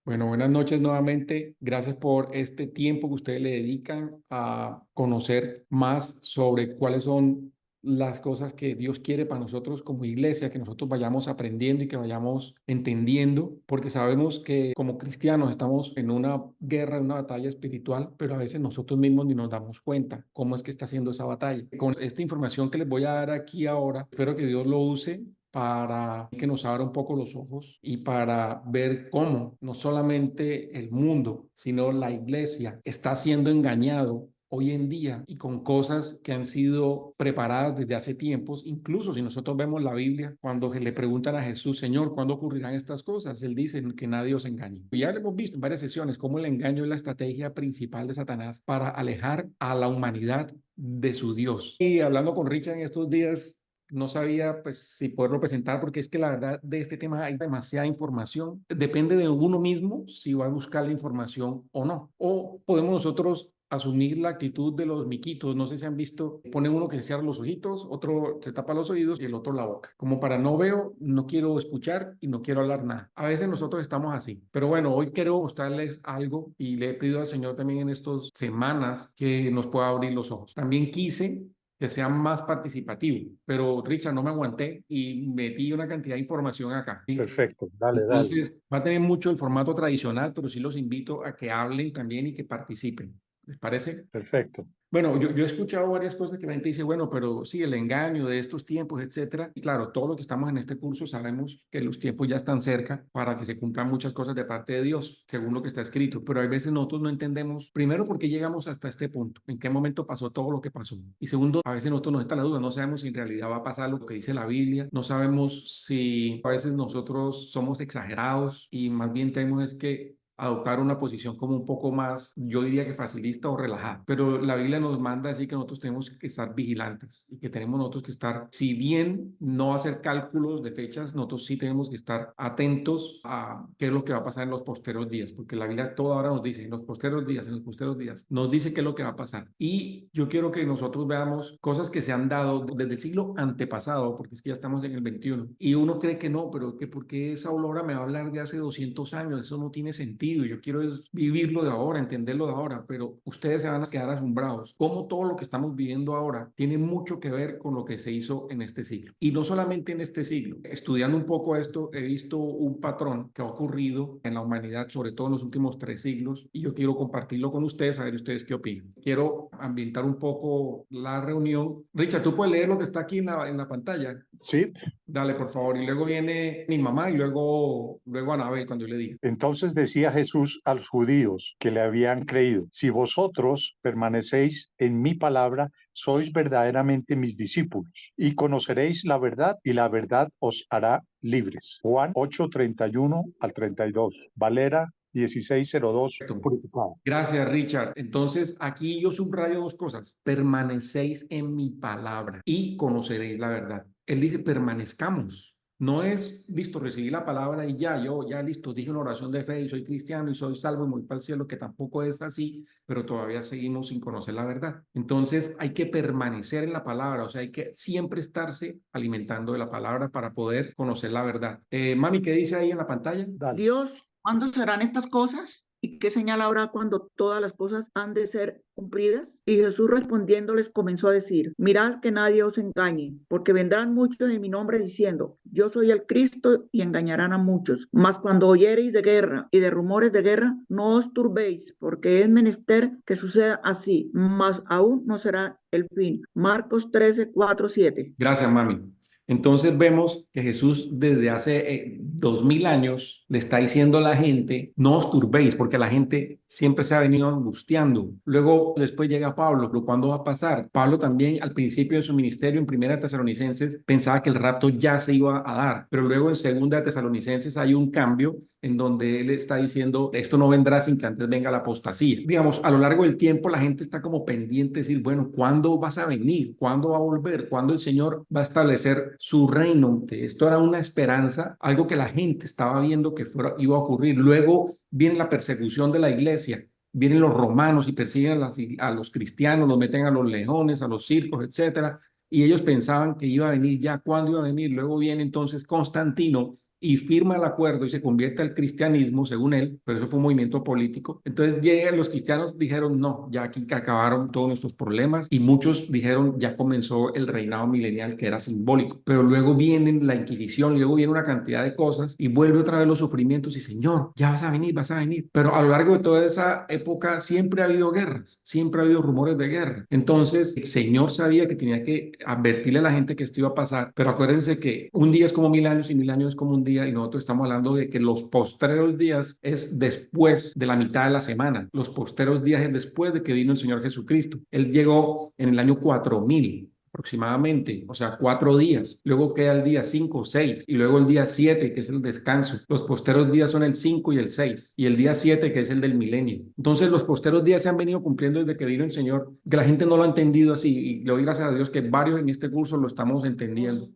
Bueno, buenas noches nuevamente. Gracias por este tiempo que ustedes le dedican a conocer más sobre cuáles son las cosas que Dios quiere para nosotros como iglesia, que nosotros vayamos aprendiendo y que vayamos entendiendo, porque sabemos que como cristianos estamos en una guerra, en una batalla espiritual, pero a veces nosotros mismos ni nos damos cuenta cómo es que está haciendo esa batalla. Con esta información que les voy a dar aquí ahora, espero que Dios lo use para que nos abra un poco los ojos y para ver cómo no solamente el mundo, sino la iglesia está siendo engañado hoy en día y con cosas que han sido preparadas desde hace tiempos. Incluso si nosotros vemos la Biblia, cuando le preguntan a Jesús, Señor, ¿cuándo ocurrirán estas cosas? Él dice que nadie os engañe. Y ya lo hemos visto en varias sesiones cómo el engaño es la estrategia principal de Satanás para alejar a la humanidad de su Dios. Y hablando con Richard en estos días, no sabía pues si poderlo presentar porque es que la verdad de este tema hay demasiada información. Depende de uno mismo si va a buscar la información o no. O podemos nosotros asumir la actitud de los miquitos. No sé si han visto, pone uno que se cierra los ojitos, otro se tapa los oídos y el otro la boca. Como para no veo, no quiero escuchar y no quiero hablar nada. A veces nosotros estamos así. Pero bueno, hoy quiero mostrarles algo y le he pedido al Señor también en estas semanas que nos pueda abrir los ojos. También quise que sea más participativo. Pero, Richard, no me aguanté y metí una cantidad de información acá. ¿Sí? Perfecto, dale, dale. Entonces, va a tener mucho el formato tradicional, pero sí los invito a que hablen también y que participen. ¿Les parece? Perfecto. Bueno, yo he escuchado varias cosas que la gente dice, bueno, pero sí, el engaño de estos tiempos, etcétera. Y claro, todos los que estamos en este curso sabemos que los tiempos ya están cerca para que se cumplan muchas cosas de parte de Dios, según lo que está escrito. Pero hay veces nosotros no entendemos, primero, por qué llegamos hasta este punto, en qué momento pasó todo lo que pasó. Y segundo, a veces nosotros nos está la duda, no sabemos si en realidad va a pasar lo que dice la Biblia, no sabemos si a veces nosotros somos exagerados y más bien tenemos es que adoptar una posición como un poco más, yo diría que facilista o relajada. Pero la Biblia nos manda así que nosotros tenemos que estar vigilantes y que tenemos nosotros que estar, si bien no hacer cálculos de fechas, nosotros sí tenemos que estar atentos a qué es lo que va a pasar en los posteros días, porque la Biblia toda hora nos dice, en los posteros días, en los posteros días, nos dice qué es lo que va a pasar. Y yo quiero que nosotros veamos cosas que se han dado desde el siglo antepasado, porque es que ya estamos en el 21, y uno cree que no, pero que porque esa Aurora me va a hablar de hace 200 años, eso no tiene sentido. Yo quiero es vivirlo de ahora, entenderlo de ahora, pero ustedes se van a quedar asombrados. Cómo todo lo que estamos viviendo ahora tiene mucho que ver con lo que se hizo en este siglo. Y no solamente en este siglo. Estudiando un poco esto, he visto un patrón que ha ocurrido en la humanidad, sobre todo en los últimos 3 siglos, y yo quiero compartirlo con ustedes, a ver ustedes qué opinan. Quiero ambientar un poco la reunión. Richard, ¿tú puedes leer lo que está aquí en la pantalla? Sí, Dale, por favor. Y luego viene mi mamá y luego Anabel cuando yo le diga. entonces decía Jesús a los judíos que le habían creído, si vosotros permanecéis en mi palabra, sois verdaderamente mis discípulos y conoceréis la verdad y la verdad os hará libres. Juan 8:31 al 32, Valera 16:02, Perfecto. purificado. Gracias, Richard. Entonces, aquí yo subrayo dos cosas. Permanecéis en mi palabra y conoceréis la verdad. Él dice, permanezcamos. No es, listo, recibí la palabra y ya, yo ya listo, dije una oración de fe y soy cristiano y soy salvo y me voy para el cielo, que tampoco es así, pero todavía seguimos sin conocer la verdad. Entonces, hay que permanecer en la palabra, o sea, hay que siempre estarse alimentando de la palabra para poder conocer la verdad. Mami, ¿qué dice ahí en la pantalla? Dale. Dios, ¿cuándo serán estas cosas? ¿Y qué señal habrá cuando todas las cosas han de ser cumplidas? Y Jesús respondiéndoles comenzó a decir, mirad que nadie os engañe, porque vendrán muchos en mi nombre diciendo, yo soy el Cristo y engañarán a muchos. Mas cuando oyereis de guerra y de rumores de guerra, no os turbéis, porque es menester que suceda así, mas aún no será el fin. Marcos 13:4-7. Gracias, mami. Entonces vemos que Jesús desde hace 2000 años le está diciendo a la gente, no os turbéis, porque la gente siempre se ha venido angustiando. Luego, después llega Pablo, pero ¿cuándo va a pasar? Pablo también al principio de su ministerio en Primera de Tesalonicenses pensaba que el rapto ya se iba a dar, pero luego en Segunda de Tesalonicenses hay un cambio en donde él está diciendo, esto no vendrá sin que antes venga la apostasía. Digamos, a lo largo del tiempo la gente está como pendiente de decir, bueno, ¿cuándo vas a venir? ¿Cuándo va a volver? ¿Cuándo el Señor va a establecer su reino? Esto era una esperanza, algo que la gente estaba viendo que iba a ocurrir. Luego viene la persecución de la iglesia. Vienen los romanos y persiguen a los cristianos, los meten a los leones, a los circos, etcétera. Y ellos pensaban que iba a venir ya, ¿cuándo iba a venir? Luego viene entonces Constantino y firma el acuerdo y se convierte al cristianismo, según él, pero eso fue un movimiento político. Entonces llegan los cristianos, dijeron, no, ya aquí acabaron todos nuestros problemas, y muchos dijeron, ya comenzó el reinado milenial, que era simbólico. Pero luego viene la Inquisición, luego viene una cantidad de cosas y vuelve otra vez los sufrimientos y Señor, ya vas a venir, vas a venir. Pero a lo largo de toda esa época siempre ha habido guerras, siempre ha habido rumores de guerra. Entonces el Señor sabía que tenía que advertirle a la gente que esto iba a pasar, pero acuérdense que un día es como 1000 años y 1000 años es como un día, y nosotros estamos hablando de que los postreros días es después de la mitad de la semana. Los postreros días es después de que vino el Señor Jesucristo. Él llegó en el año 4000 aproximadamente, o sea, 4 días. Luego queda el día 5, 6, y luego el día 7, que es el descanso. Los posteros días son el 5 y el 6, y el día 7, que es el del milenio. Entonces, los posteros días se han venido cumpliendo desde que vino el Señor, que la gente no lo ha entendido así, y le doy gracias a Dios que varios en este curso lo estamos entendiendo.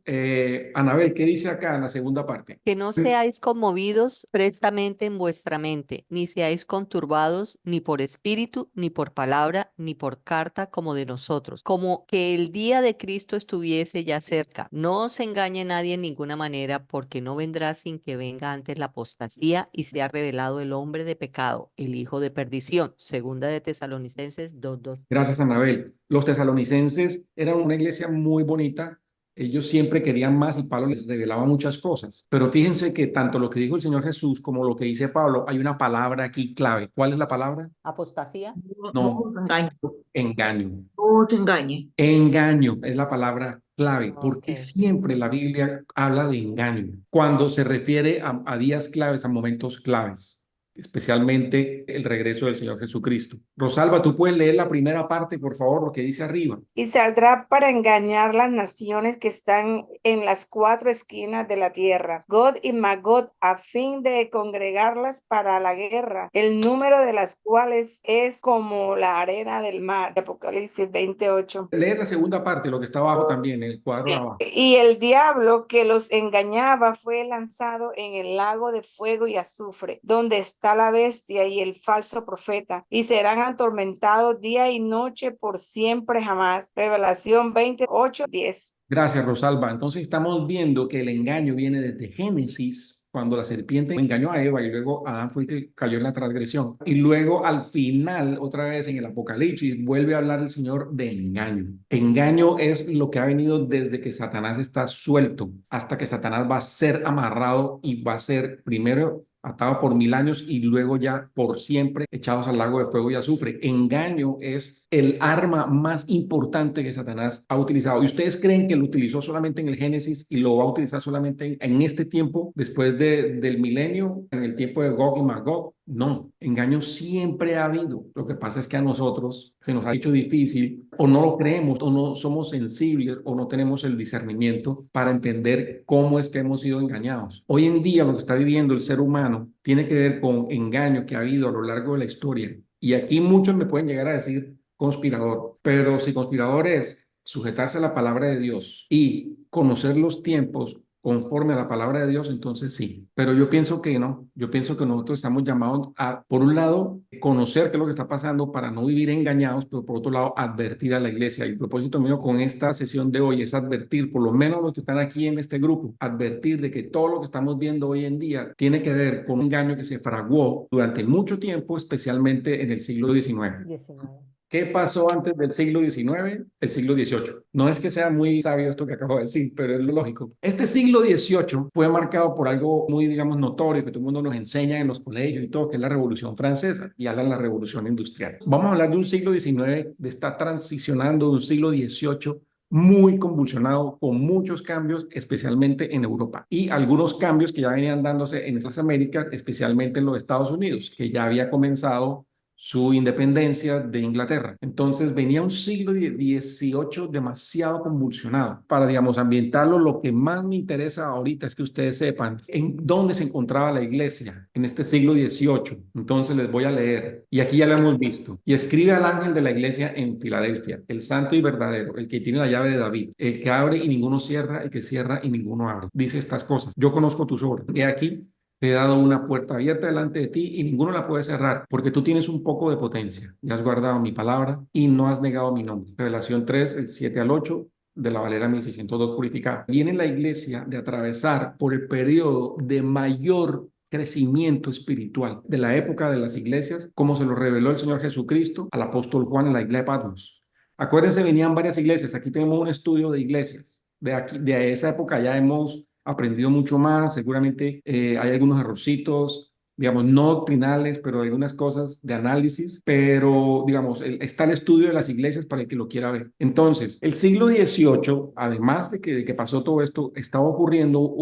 Anabel, ¿qué dice acá en la segunda parte? Que no seáis conmovidos prestamente en vuestra mente, ni seáis conturbados ni por espíritu, ni por palabra, ni por carta como de nosotros, como que el día de Cristo estuviese ya cerca. No os engañe nadie en ninguna manera, porque no vendrá sin que venga antes la apostasía y sea revelado el hombre de pecado, el hijo de perdición. Segunda de Tesalonicenses 2:2. Gracias, Anabel. Los tesalonicenses eran una iglesia muy bonita. Ellos siempre querían más y Pablo les revelaba muchas cosas. Pero fíjense que tanto lo que dijo el Señor Jesús como lo que dice Pablo, hay una palabra aquí clave. ¿Cuál es la palabra? Apostasía. No No, os engañe, engaño. no os engañe. Engaño es la palabra clave, porque Ok. siempre la Biblia habla de engaño cuando se refiere a días claves, a momentos claves, especialmente el regreso del Señor Jesucristo. Rosalba, tú puedes leer la primera parte, por favor, lo que dice arriba. Y saldrá para engañar las naciones que están en las cuatro esquinas de la tierra, Gog y Magog, a fin de congregarlas para la guerra, el número de las cuales es como la arena del mar. Apocalipsis 28. Leer la segunda parte, lo que está abajo también, en el cuadro de abajo. Y el diablo que los engañaba fue lanzado en el lago de fuego y azufre, donde está la bestia y el falso profeta, y serán atormentados día y noche por siempre jamás. Revelación 28:10. Gracias, Rosalba. Entonces estamos viendo que el engaño viene desde Génesis, cuando la serpiente engañó a Eva y luego Adán fue el que cayó en la transgresión. Y luego al final, otra vez en el Apocalipsis, vuelve a hablar el Señor de engaño. Engaño es lo que ha venido desde que Satanás está suelto hasta que Satanás va a ser amarrado y va a ser primero atado por 1000 años y luego ya por siempre echados al lago de fuego y azufre. Engaño es el arma más importante que Satanás ha utilizado. ¿Y ustedes creen que lo utilizó solamente en el Génesis y lo va a utilizar solamente en este tiempo, después del milenio, en el tiempo de Gog y Magog? No, engaño siempre ha habido. Lo que pasa es que a nosotros se nos ha hecho difícil, o no lo creemos, o no somos sensibles, o no tenemos el discernimiento para entender cómo es que hemos sido engañados. Hoy en día lo que está viviendo el ser humano tiene que ver con engaño que ha habido a lo largo de la historia. Y aquí muchos me pueden llegar a decir conspirador, pero si conspirador es sujetarse a la palabra de Dios y conocer los tiempos conforme a la palabra de Dios, entonces sí. Pero yo pienso que no. Yo pienso que nosotros estamos llamados a, por un lado, conocer qué es lo que está pasando para no vivir engañados, pero por otro lado, advertir a la iglesia. Y el propósito mío con esta sesión de hoy es advertir, por lo menos los que están aquí en este grupo, advertir de que todo lo que estamos viendo hoy en día tiene que ver con un engaño que se fraguó durante mucho tiempo, especialmente en el siglo XIX. 19. ¿Qué pasó antes del siglo XIX? El siglo XVIII. No es que sea muy sabio esto que acabo de decir, pero es lo lógico. Este siglo XVIII fue marcado por algo muy, digamos, notorio, que todo el mundo nos enseña en los colegios y todo, que es la Revolución Francesa, y hablan de la Revolución Industrial. Vamos a hablar de un siglo XIX, de estar transicionando de un siglo XVIII muy convulsionado, con muchos cambios, especialmente en Europa, y algunos cambios que ya venían dándose en las Américas, especialmente en los Estados Unidos, que ya había comenzado su independencia de Inglaterra. Entonces venía un siglo XVIII demasiado convulsionado. Para, digamos, ambientarlo, lo que más me interesa ahorita es que ustedes sepan en dónde se encontraba la iglesia en este siglo XVIII. Entonces les voy a leer. Y aquí ya lo hemos visto. Y escribe al ángel de la iglesia en Filadelfia, el santo y verdadero, el que tiene la llave de David, el que abre y ninguno cierra, el que cierra y ninguno abre. Dice estas cosas. Yo conozco tus obras. He aquí, te he dado una puerta abierta delante de ti y ninguno la puede cerrar, porque tú tienes un poco de potencia y has guardado mi palabra y no has negado mi nombre. Revelación 3, del 7 al 8. de la Valera 1602 purificada. Viene la iglesia de atravesar por el periodo de mayor crecimiento espiritual de la época de las iglesias, como se lo reveló el Señor Jesucristo al apóstol Juan en la isla de Patmos. Acuérdense, venían varias iglesias. Aquí tenemos un estudio de iglesias. De esa época ya hemos aprendido mucho más. Seguramente hay algunos errorcitos, digamos, no doctrinales, pero algunas cosas de análisis. Pero, digamos, está el estudio de las iglesias para el que lo quiera ver. Entonces, el siglo XVIII, además de que pasó todo esto, estaba ocurriendo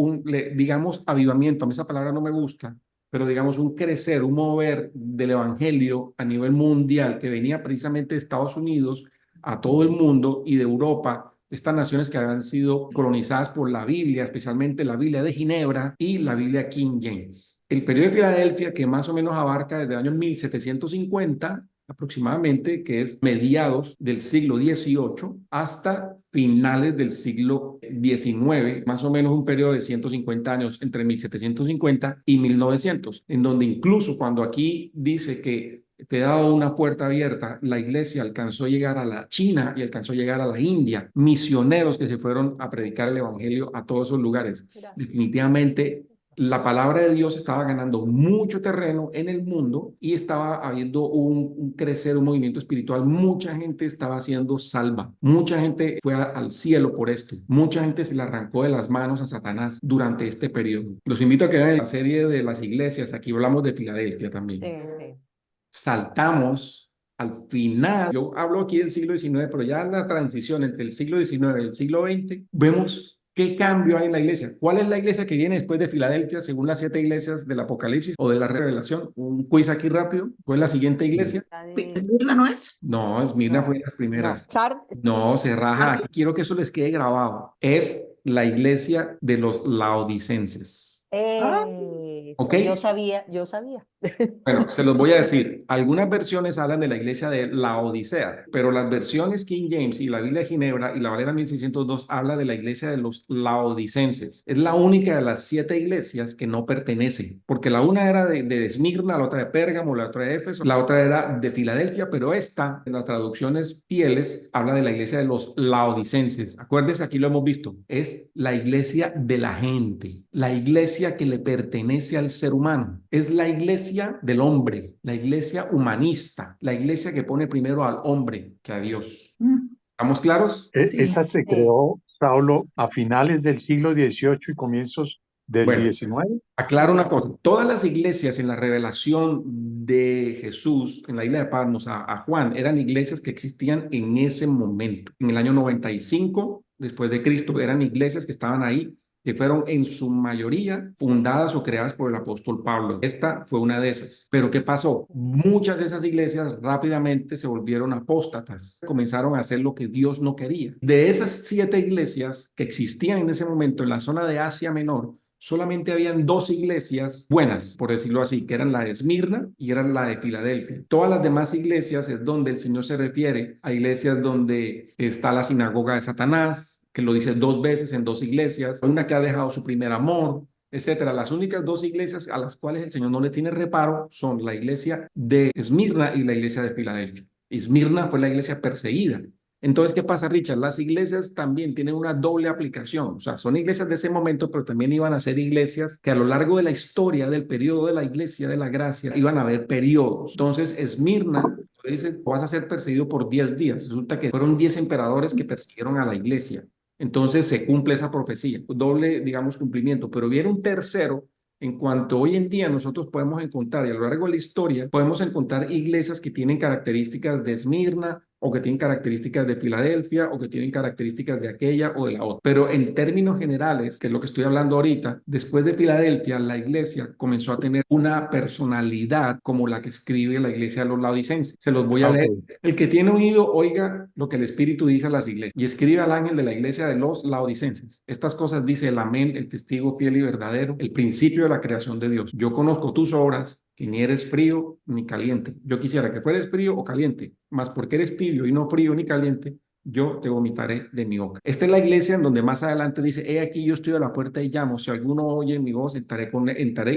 digamos, avivamiento. A mí esa palabra no me gusta, pero digamos un crecer, un mover del evangelio a nivel mundial que venía precisamente de Estados Unidos a todo el mundo y de Europa, estas naciones que habían sido colonizadas por la Biblia, especialmente la Biblia de Ginebra y la Biblia King James. El periodo de Filadelfia, que más o menos abarca desde el año 1750 aproximadamente, que es mediados del siglo XVIII hasta finales del siglo XIX, más o menos un periodo de 150 años entre 1750 y 1900, en donde incluso cuando aquí dice que te he dado una puerta abierta, la iglesia alcanzó a llegar a la China y alcanzó a llegar a la India, misioneros que se fueron a predicar el evangelio a todos esos lugares. Definitivamente la palabra de Dios estaba ganando mucho terreno en el mundo y estaba habiendo un crecer, un movimiento espiritual. Mucha gente estaba siendo salva. Mucha gente fue al cielo por esto. Mucha gente se le arrancó de las manos a Satanás durante este periodo. Los invito a que vean la serie de las iglesias. Aquí hablamos de Filadelfia también. Sí. Saltamos al final. Yo hablo aquí del siglo XIX, pero ya en la transición entre el siglo XIX y el siglo XX, vemos ¿qué cambio hay en la iglesia? ¿Cuál es la iglesia que viene después de Filadelfia, según las 7 iglesias del Apocalipsis o de la Revelación? Un quiz aquí rápido. ¿Cuál es la siguiente iglesia? ¿Esmirna no es? No, Esmirna fue de las primeras. No, se raja. Quiero que eso les quede grabado. Es la iglesia de los laodicenses. ¿Ok? Yo sabía. Bueno, se los voy a decir. Algunas versiones hablan de la iglesia de Laodicea, pero las versiones King James y la Biblia de Ginebra y la Valera 1602 habla de la iglesia de los laodicenses. Es la única de las 7 iglesias que no pertenece, porque la una era de Esmirna, la otra de Pérgamo, la otra de Éfeso, la otra era de Filadelfia, pero esta, en las traducciones fieles, habla de la iglesia de los laodicenses. Acuérdense, aquí lo hemos visto. Es la iglesia de la gente, la iglesia que le pertenece al ser humano. Es la iglesia del hombre, la iglesia humanista, la iglesia que pone primero al hombre que a Dios. ¿Estamos claros? Sí. Esa se creó, Saulo, a finales del siglo XVIII y comienzos del Bueno, XIX. aclaro una cosa. Todas las iglesias en la revelación de Jesús, en la isla de Patmos, a Juan, eran iglesias que existían en ese momento. En el año 95, después de Cristo, eran iglesias que estaban ahí, que fueron en su mayoría fundadas o creadas por el apóstol Pablo. Esta fue una de esas. Pero ¿qué pasó? Muchas de esas iglesias rápidamente se volvieron apóstatas, comenzaron a hacer lo que Dios no quería. De esas 7 iglesias que existían en ese momento en la zona de Asia Menor, solamente habían 2 iglesias buenas, por decirlo así, que eran la de Esmirna y eran la de Filadelfia. Todas las demás iglesias es donde el Señor se refiere a iglesias donde está la sinagoga de Satanás, que lo dice 2 veces en 2 iglesias, una que ha dejado su primer amor, etcétera. Las únicas 2 iglesias a las cuales el Señor no le tiene reparo son la iglesia de Esmirna y la iglesia de Filadelfia. Esmirna fue la iglesia perseguida. Entonces, ¿qué pasa, Richard? Las iglesias también tienen una doble aplicación. O sea, son iglesias de ese momento, pero también iban a ser iglesias que a lo largo de la historia del periodo de la iglesia de la gracia iban a haber periodos. Entonces, Esmirna dice, vas a ser perseguido por 10 días. Resulta que fueron 10 emperadores que persiguieron a la iglesia. Entonces, se cumple esa profecía. Doble, digamos, cumplimiento. Pero viene un tercero. En cuanto hoy en día nosotros podemos encontrar, y a lo largo de la historia, podemos encontrar iglesias que tienen características de Esmirna, o que tienen características de Filadelfia, o que tienen características de aquella o de la otra. Pero en términos generales, que es lo que estoy hablando ahorita, después de Filadelfia, la iglesia comenzó a tener una personalidad como la que escribe la iglesia de los laodicenses. Se los voy a leer. El que tiene oído, oiga lo que el Espíritu dice a las iglesias. Y escribe al ángel de la iglesia de los laodicenses. Estas cosas dice el amén, el testigo fiel y verdadero, el principio de la creación de Dios. Yo conozco tus obras, que ni eres frío ni caliente. Yo quisiera que fueres frío o caliente, mas porque eres tibio y no frío ni caliente, yo te vomitaré de mi boca. Esta es la iglesia en donde más adelante dice, he aquí yo estoy a la puerta y llamo, si alguno oye mi voz, entraré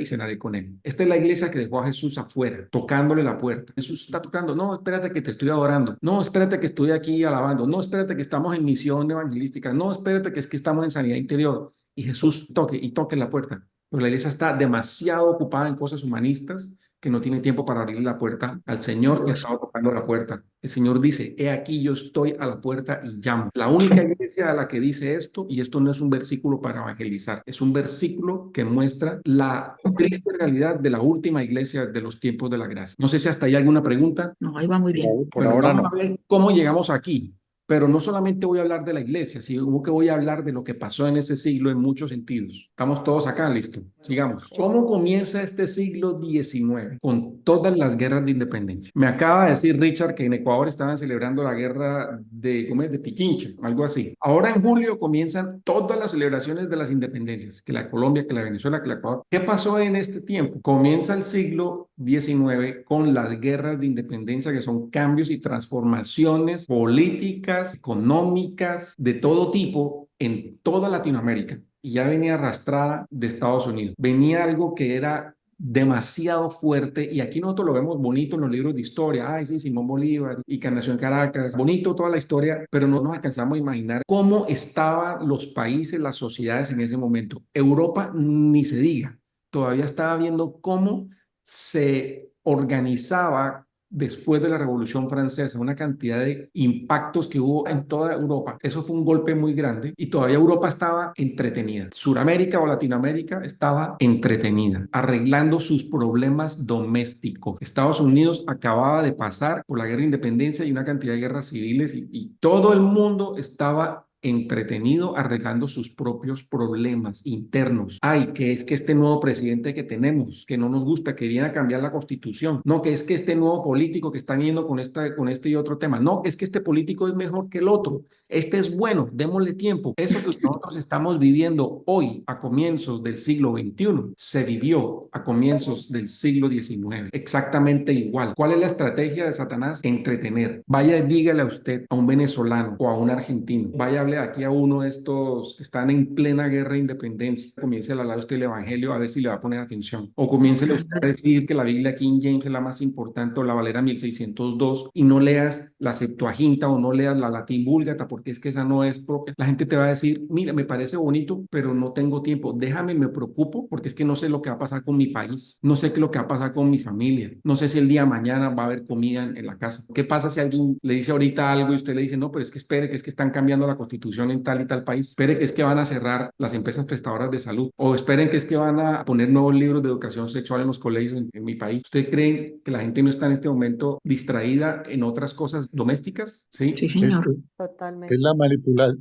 y cenaré con él. Esta es la iglesia que dejó a Jesús afuera, tocándole la puerta. Jesús está tocando, no, espérate que te estoy adorando, no, espérate que estoy aquí alabando, no, espérate que estamos en misión evangelística, no, espérate que es que estamos en sanidad interior. Y Jesús toque y toque la puerta. Pero la iglesia está demasiado ocupada en cosas humanistas que no tiene tiempo para abrir la puerta al Señor que ha estado tocando la puerta. El Señor dice, he aquí yo estoy a la puerta y llamo. La única iglesia a la que dice esto, y esto no es un versículo para evangelizar, es un versículo que muestra la triste realidad de la última iglesia de los tiempos de la gracia. No sé si hasta ahí hay alguna pregunta. No, ahí va muy bien. Por Bueno, ahora vamos no. a ver cómo llegamos aquí. Pero no solamente voy a hablar de la iglesia, sino que voy a hablar de lo que pasó en ese siglo en muchos sentidos. Estamos todos acá, listo. Sigamos. ¿Cómo comienza este siglo XIX? Con todas las guerras de independencia. Me acaba de decir Richard que en Ecuador estaban celebrando la guerra de, ¿cómo es? De Pichincha, algo así. Ahora en julio comienzan todas las celebraciones de las independencias, que la Colombia, que la Venezuela, que la Ecuador. ¿Qué pasó en este tiempo? Comienza el siglo XIX con las guerras de independencia, que son cambios y transformaciones políticas, económicas, de todo tipo en toda Latinoamérica. Y ya venía arrastrada de Estados Unidos. Venía algo que era demasiado fuerte y aquí nosotros lo vemos bonito en los libros de historia, ay sí, Simón Bolívar y que nació en Caracas, bonito toda la historia, pero no nos alcanzamos a imaginar cómo estaban los países, las sociedades en ese momento. Europa ni se diga, todavía estaba viendo cómo se organizaba después de la Revolución Francesa, una cantidad de impactos que hubo en toda Europa. Eso fue un golpe muy grande y todavía Europa estaba entretenida. Suramérica o Latinoamérica estaba entretenida, arreglando sus problemas domésticos. Estados Unidos acababa de pasar por la guerra de independencia y una cantidad de guerras civiles y todo el mundo estaba entretenido arreglando sus propios problemas internos. Ay, que es que este nuevo presidente que tenemos, que no nos gusta, que viene a cambiar la constitución. No, que es que este nuevo político que están yendo con este y otro tema. No, es que este político es mejor que el otro. Este es bueno, démosle tiempo. Eso que nosotros estamos viviendo hoy, a comienzos del siglo XXI, se vivió a comienzos del siglo XIX. Exactamente igual. ¿Cuál es la estrategia de Satanás? Entretener. Vaya, dígale a usted, a un venezolano o a un argentino, vaya, hable aquí a uno de estos que están en plena guerra de independencia, comience a hablar usted el evangelio a ver si le va a poner atención. O comience usted a decir que la Biblia King James es la más importante o la Valera 1602 y no leas la Septuaginta o no leas la Latín Vulgata porque es que esa no es propia. La gente te va a decir, mira, me parece bonito, pero no tengo tiempo. Déjame, me preocupo porque es que no sé lo que va a pasar con mi país. No sé qué es lo que va a pasar con mi familia. No sé si el día de mañana va a haber comida en la casa. ¿Qué pasa si alguien le dice ahorita algo y usted le dice, no, pero es que espere, que es que están cambiando la constitución en tal y tal país? Espere que es que van a cerrar las empresas prestadoras de salud. O esperen que es que van a poner nuevos libros de educación sexual en los colegios en mi país. ¿Usted cree que la gente no está en este momento distraída en otras cosas domésticas? Sí. Sí, Es, señor. es Totalmente.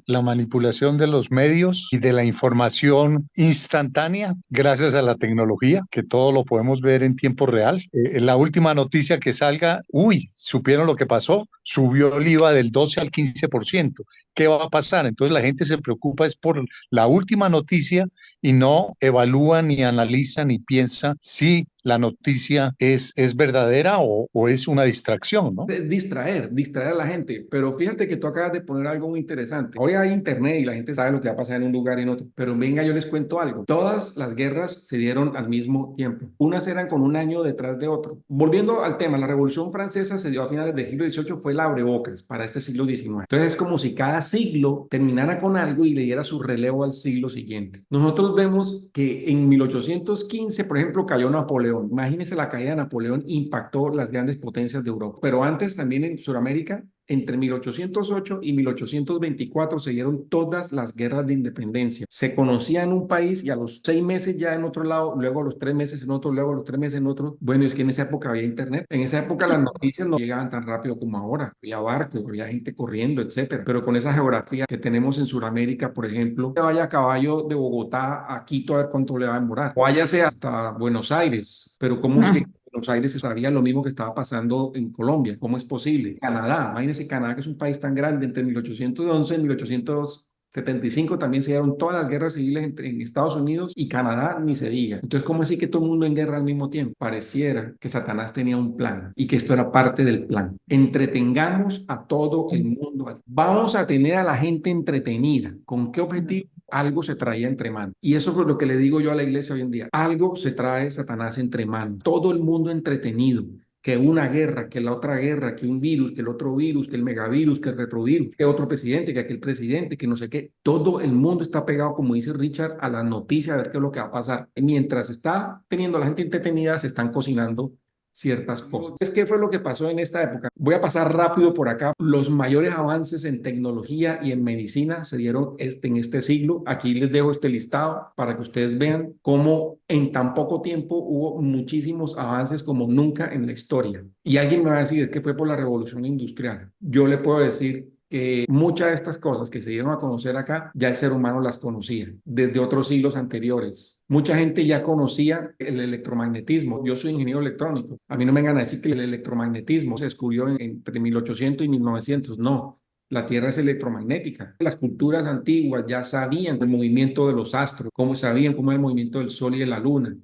la manipulación de los medios y de la información instantánea gracias a la tecnología, que todo lo podemos ver en tiempo real. La última noticia que salga, uy, ¿supieron lo que pasó? Subió el IVA del 12 al 15%. ¿Qué va a pasar? Entonces la gente se preocupa es por la última noticia y no evalúa ni analiza ni piensa si la noticia es verdadera o es una distracción, ¿no? Es distraer a la gente. Pero fíjate que tú acabas de poner algo muy interesante. Hoy hay internet y la gente sabe lo que va a pasar en un lugar y en otro. Pero venga, yo les cuento algo. Todas las guerras se dieron al mismo tiempo. Unas eran con un año detrás de otro. Volviendo al tema, la Revolución Francesa se dio a finales del siglo XVIII, fue el abrebocas para este siglo XIX. Entonces es como si cada siglo terminara con algo y le diera su relevo al siglo siguiente. Nosotros vemos que en 1815, por ejemplo, cayó Napoleón. Imagínense, la caída de Napoleón impactó las grandes potencias de Europa. Pero antes también en Sudamérica, entre 1808 y 1824 se dieron todas las guerras de independencia. Se conocía en un país y a los 6 meses ya en otro lado, luego a los 3 meses en otro, luego a los 3 meses en otro. Bueno, es que en esa época había internet. En esa época las noticias no llegaban tan rápido como ahora. Había barcos, había gente corriendo, etcétera. Pero con esa geografía que tenemos en Sudamérica, por ejemplo, que vaya a caballo de Bogotá a Quito a ver cuánto le va a demorar. Váyase hasta Buenos Aires, pero ¿cómo que Buenos Aires se sabía lo mismo que estaba pasando en Colombia? ¿Cómo es posible? Canadá, imagínense Canadá, que es un país tan grande, entre 1811 y 1800 75 también se dieron todas las guerras civiles en Estados Unidos y Canadá, ni se diga. Entonces, ¿cómo así que todo el mundo en guerra al mismo tiempo? Pareciera que Satanás tenía un plan y que esto era parte del plan. Entretengamos a todo el mundo. Vamos a tener a la gente entretenida. ¿Con qué objetivo? Algo se traía entre manos. Y eso es lo que le digo yo a la iglesia hoy en día. Algo se trae Satanás entre manos. Todo el mundo entretenido. Que una guerra, que la otra guerra, que un virus, que el otro virus, que el megavirus, que el retrovirus, que otro presidente, que aquel presidente, que no sé qué. Todo el mundo está pegado, como dice Richard, a las noticias, a ver qué es lo que va a pasar. Mientras está teniendo a la gente entretenida, se están cocinando ciertas cosas. ¿Qué fue lo que pasó en esta época? Voy a pasar rápido por acá. Los mayores avances en tecnología y en medicina se dieron en este siglo. Aquí les dejo este listado para que ustedes vean cómo en tan poco tiempo hubo muchísimos avances como nunca en la historia. Y alguien me va a decir, es que fue por la revolución industrial. Yo le puedo decir que muchas de estas cosas que se dieron a conocer acá, ya el ser humano las conocía desde otros siglos anteriores. Mucha gente ya conocía el electromagnetismo. Yo soy ingeniero electrónico. A mí no me vengan a decir que el electromagnetismo se descubrió entre 1800 y 1900. No, la Tierra es electromagnética. Las culturas antiguas ya sabían el movimiento de los astros, cómo sabían cómo era el movimiento del Sol y de la Luna.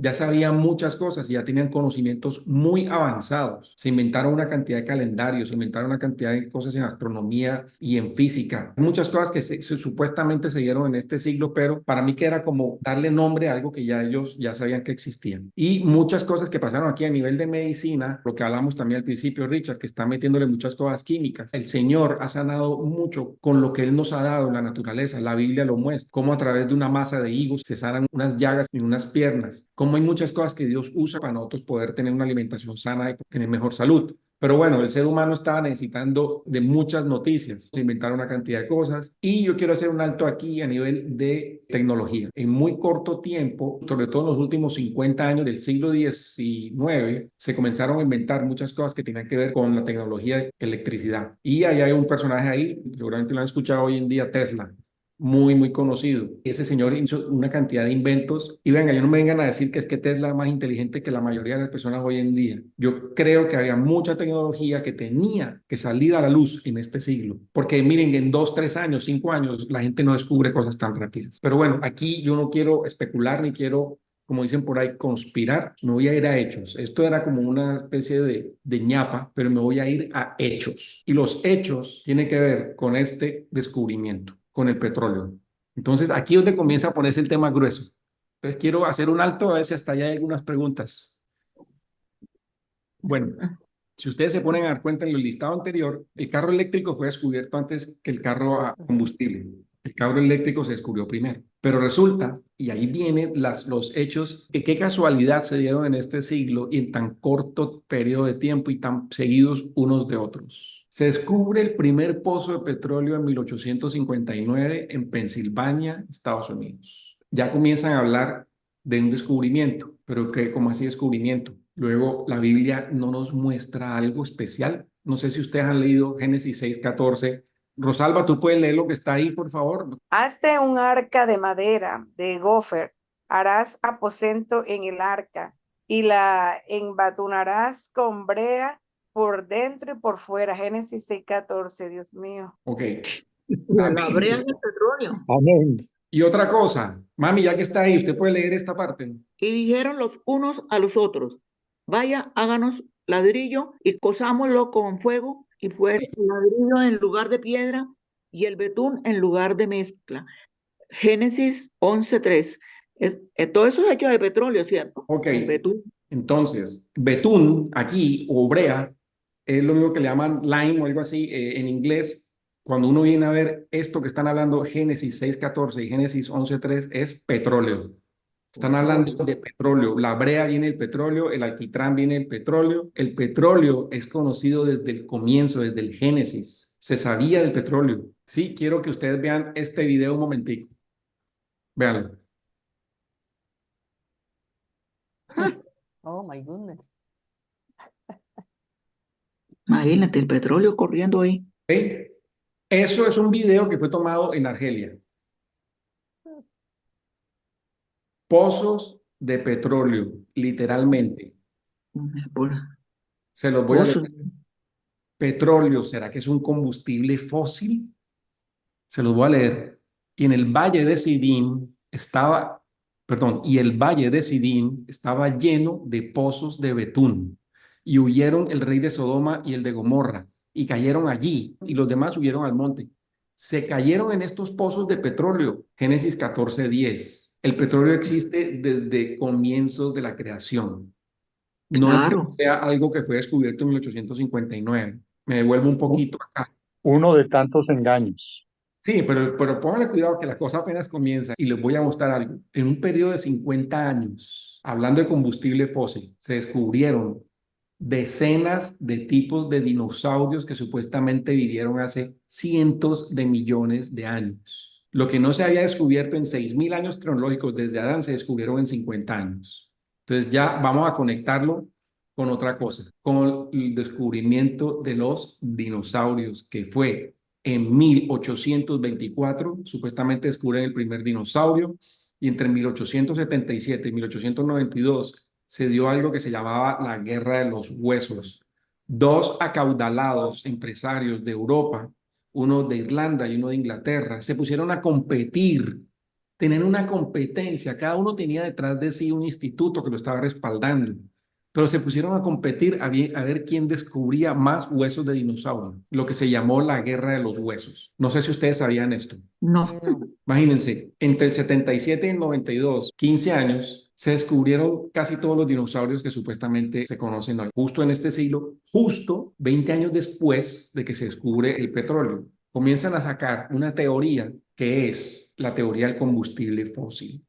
Ya sabían muchas cosas y ya tenían conocimientos muy avanzados. Se inventaron una cantidad de calendarios, se inventaron una cantidad de cosas en astronomía y en física. Muchas cosas que supuestamente se dieron en este siglo, pero para mí que era como darle nombre a algo que ya ellos ya sabían que existían. Y muchas cosas que pasaron aquí a nivel de medicina, lo que hablamos también al principio, Richard, que está metiéndole muchas cosas químicas. El Señor ha sanado mucho con lo que Él nos ha dado en la naturaleza. La Biblia lo muestra, cómo a través de una masa de higos se sanan unas llagas en unas piernas, cómo hay muchas cosas que Dios usa para nosotros poder tener una alimentación sana y tener mejor salud. Pero bueno, el ser humano estaba necesitando de muchas noticias, se inventaron una cantidad de cosas y yo quiero hacer un alto aquí a nivel de tecnología. En muy corto tiempo, sobre todo en los últimos 50 años del siglo XIX, se comenzaron a inventar muchas cosas que tenían que ver con la tecnología de electricidad. Y ahí hay un personaje ahí, seguramente lo han escuchado hoy en día, Tesla, muy conocido. Ese señor hizo una cantidad de inventos y venga, yo no me vengan a decir que es que Tesla es más inteligente que la mayoría de las personas hoy en día. Yo creo que había mucha tecnología que tenía que salir a la luz en este siglo, porque miren, en 2, 3 años, 5 años, la gente no descubre cosas tan rápidas. Pero bueno, aquí yo no quiero especular ni quiero, como dicen por ahí, conspirar, me voy a ir a hechos. Esto era como una especie de ñapa, pero me voy a ir a hechos. Y los hechos tienen que ver con este descubrimiento, con el petróleo. Entonces, aquí es donde comienza a ponerse el tema grueso. Entonces, quiero hacer un alto a ver si hasta allá hay algunas preguntas. Bueno, si ustedes se ponen a dar cuenta en el listado anterior, el carro eléctrico fue descubierto antes que el carro a combustible. El carro eléctrico se descubrió primero. Pero resulta, y ahí vienen los hechos, que qué casualidad se dieron en este siglo y en tan corto periodo de tiempo y tan seguidos unos de otros. Se descubre el primer pozo de petróleo en 1859 en Pensilvania, Estados Unidos. Ya comienzan a hablar de un descubrimiento, pero ¿qué, cómo así descubrimiento? Luego, la Biblia no nos muestra algo especial. No sé si ustedes han leído Génesis 6:14. Rosalba, ¿tú puedes leer lo que está ahí, por favor? Hazte un arca de madera de gofer, harás aposento en el arca y la embatunarás con brea por dentro y por fuera. Génesis 6:14, Dios mío. Ok. La brea es el petróleo. Amén. Y otra cosa, mami, ya que está ahí, ¿usted puede leer esta parte? Y dijeron los unos a los otros, vaya, háganos ladrillo y cosámoslo con fuego. Y fue el ladrillo en lugar de piedra y el betún en lugar de mezcla. Génesis 11:3. Todo eso es hecho de petróleo, ¿cierto? Ok. El betún. Entonces, betún aquí, o brea, es lo mismo que le llaman lime o algo así en inglés. Cuando uno viene a ver esto que están hablando, Génesis 6:14 y Génesis 11:3, es petróleo. Están hablando de petróleo. La brea viene del petróleo, el alquitrán viene del petróleo. El petróleo es conocido desde el comienzo, desde el Génesis. Se sabía del petróleo. Sí, quiero que ustedes vean este video un momentico. Véanlo. Oh my goodness. Imagínate el petróleo corriendo ahí. ¿Ok? Eso es un video que fue tomado en Argelia. Pozos de petróleo, literalmente. Por Se los voy a pozos. leer. Petróleo, ¿será que es un combustible fósil? Se los voy a leer. y en el valle de Sidín estaba, perdón, y el valle de Sidín estaba lleno de pozos de betún. Y huyeron el rey de Sodoma y el de Gomorra, y cayeron allí, y los demás huyeron al monte. Se cayeron en estos pozos de petróleo. Génesis 14:10. El petróleo existe desde comienzos de la creación. No es que Claro, sea algo que fue descubierto en 1859. Me devuelvo un poquito acá. Uno de tantos engaños. Sí, pero pónganle cuidado que la cosa apenas comienza y les voy a mostrar algo. En un periodo de 50 años, hablando de combustible fósil, se descubrieron decenas de tipos de dinosaurios que supuestamente vivieron hace cientos de millones de años. Lo que no se había descubierto en 6.000 años cronológicos desde Adán se descubrieron en 50 años. Entonces ya vamos a conectarlo con otra cosa, con el descubrimiento de los dinosaurios, que fue en 1824, supuestamente descubren el primer dinosaurio, y entre 1877 y 1892 se dio algo que se llamaba la Guerra de los Huesos. Dos acaudalados empresarios de Europa, uno de Irlanda y uno de Inglaterra, se pusieron a competir, tener una competencia. Cada uno tenía detrás de sí un instituto que lo estaba respaldando, pero se pusieron a competir a ver quién descubría más huesos de dinosaurio, lo que se llamó la Guerra de los Huesos. No sé si ustedes sabían esto. no, No. Imagínense, entre el 77 y el 92, 15 años, se descubrieron casi todos los dinosaurios que supuestamente se conocen hoy. Justo en este siglo, justo 20 años después de que se descubre el petróleo, comienzan a sacar una teoría que es la teoría del combustible fósil.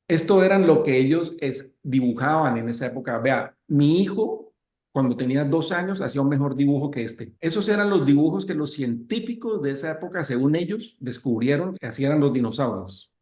Esto eran lo que ellos dibujaban en esa época. Vea, mi hijo, cuando tenía 2 años, hacía un mejor dibujo que este. Esos eran los dibujos que los científicos de esa época, según ellos, descubrieron que hacían los dinosaurios.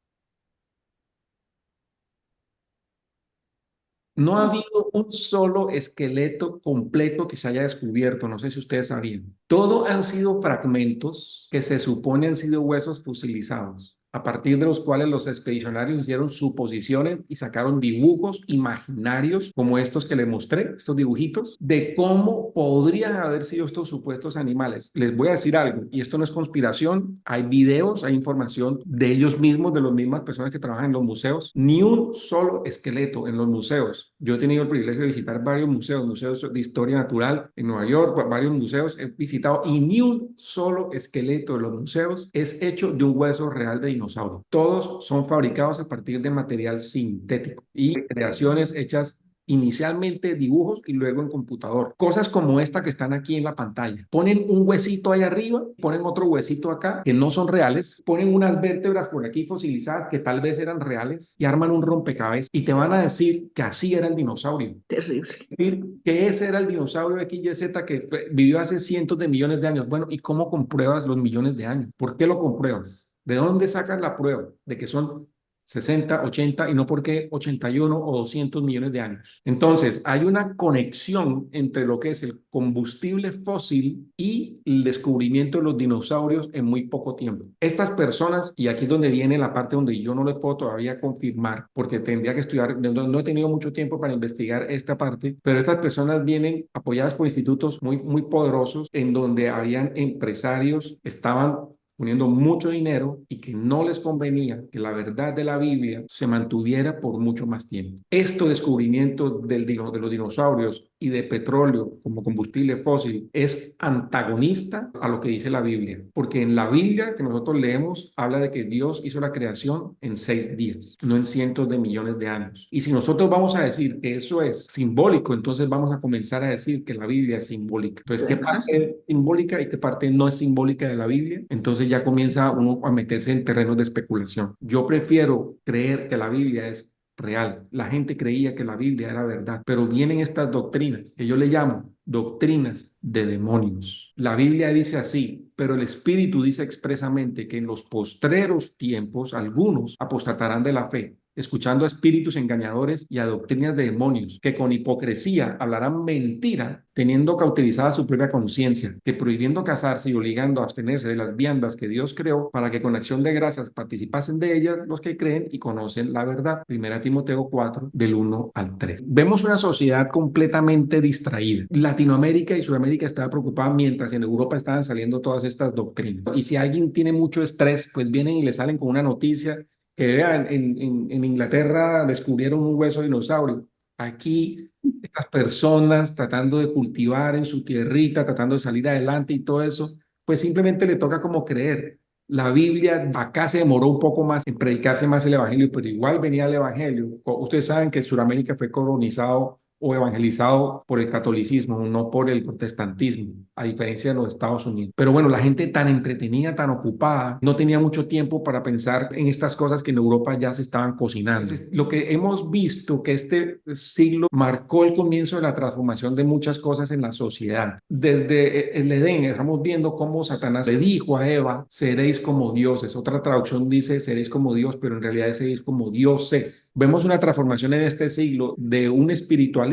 No ha habido un solo esqueleto completo que se haya descubierto, no sé si ustedes sabían. Todo han sido fragmentos que se supone han sido huesos fosilizados, a partir de los cuales los expedicionarios hicieron suposiciones y sacaron dibujos imaginarios como estos que les mostré, estos dibujitos, de cómo podrían haber sido estos supuestos animales. Les voy a decir algo, y esto no es conspiración, hay videos, hay información de ellos mismos, de las mismas personas que trabajan en los museos. Ni un solo esqueleto en los museos. Yo he tenido el privilegio de visitar varios museos, museos de historia natural en Nueva York, varios museos he visitado, y ni un solo esqueleto de los museos es hecho de un hueso real de dinosaurio. Todos son fabricados a partir de material sintético y creaciones hechas inicialmente dibujos y luego en computador. Cosas como esta que están aquí en la pantalla. Ponen un huesito ahí arriba, ponen otro huesito acá que no son reales, ponen unas vértebras por aquí fosilizadas que tal vez eran reales y arman un rompecabezas y te van a decir que así era el dinosaurio. terrible. Es decir, que ese era el dinosaurio XYZ que vivió hace cientos de millones de años. Bueno, ¿y cómo compruebas los millones de años? ¿Por qué lo compruebas? ¿De dónde sacas la prueba de que son 60, 80 y no porque 81 o 200 millones de años? Entonces, hay una conexión entre lo que es el combustible fósil y el descubrimiento de los dinosaurios en muy poco tiempo. Estas personas, y aquí es donde viene la parte donde yo no le puedo todavía confirmar, porque tendría que estudiar, no he tenido mucho tiempo para investigar esta parte, pero estas personas vienen apoyadas por institutos muy, muy poderosos en donde habían empresarios, estaban poniendo mucho dinero y que no les convenía que la verdad de la Biblia se mantuviera por mucho más tiempo. Este descubrimiento de los dinosaurios y de petróleo como combustible fósil es antagonista a lo que dice la Biblia, porque en la Biblia que nosotros leemos habla de que Dios hizo la creación en 6 días, no en cientos de millones de años. Y si nosotros vamos a decir que eso es simbólico, entonces vamos a comenzar a decir que la Biblia es simbólica. Entonces, ¿qué parte es simbólica y qué parte no es simbólica de la Biblia? Entonces ya comienza uno a meterse en terrenos de especulación. Yo prefiero creer que la Biblia es real. La gente creía que la Biblia era verdad, pero vienen estas doctrinas que yo le llamo doctrinas de demonios. La Biblia dice así, pero el Espíritu dice expresamente que en los postreros tiempos algunos apostatarán de la fe, escuchando a espíritus engañadores y a doctrinas de demonios, que con hipocresía hablarán mentira, teniendo cauterizada su propia conciencia, que prohibiendo casarse y obligando a abstenerse de las viandas que Dios creó, para que con acción de gracias participasen de ellas los que creen y conocen la verdad. 1 Timoteo 4, del 1 al 3. Vemos una sociedad completamente distraída. Latinoamérica y Sudamérica estaban preocupadas mientras en Europa estaban saliendo todas estas doctrinas. Y si alguien tiene mucho estrés, pues vienen y le salen con una noticia que vean, en Inglaterra descubrieron un hueso de dinosaurio. Aquí, estas personas tratando de cultivar en su tierrita, tratando de salir adelante y todo eso, pues simplemente le toca como creer. La Biblia acá se demoró un poco más en predicarse más el Evangelio, pero igual venía el Evangelio. Ustedes saben que Sudamérica fue colonizado o evangelizado por el catolicismo, no por el protestantismo, a diferencia de los Estados Unidos. Pero bueno, la gente tan entretenida, tan ocupada, no tenía mucho tiempo para pensar en estas cosas que en Europa ya se estaban cocinando. Entonces, lo que hemos visto que este siglo marcó el comienzo de la transformación de muchas cosas en la sociedad. Desde el Edén, estamos viendo cómo Satanás le dijo a Eva, seréis como dioses. Otra traducción dice, seréis como Dios, pero en realidad seréis como dioses. Vemos una transformación en este siglo de un espiritualismo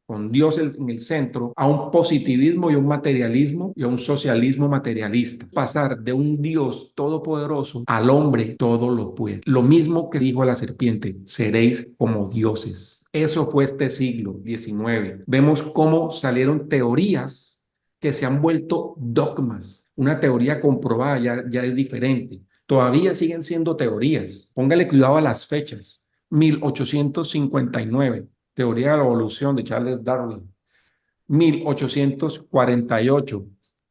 con Dios en el centro, a un positivismo y un materialismo y a un socialismo materialista. Pasar de un Dios todopoderoso al hombre todo lo puede. Lo mismo que dijo a la serpiente, seréis como dioses. Eso fue este siglo XIX. Vemos cómo salieron teorías que se han vuelto dogmas. Una teoría comprobada ya es diferente. Todavía siguen siendo teorías. Póngale cuidado a las fechas. 1859. Teoría de la evolución de Charles Darwin. 1848,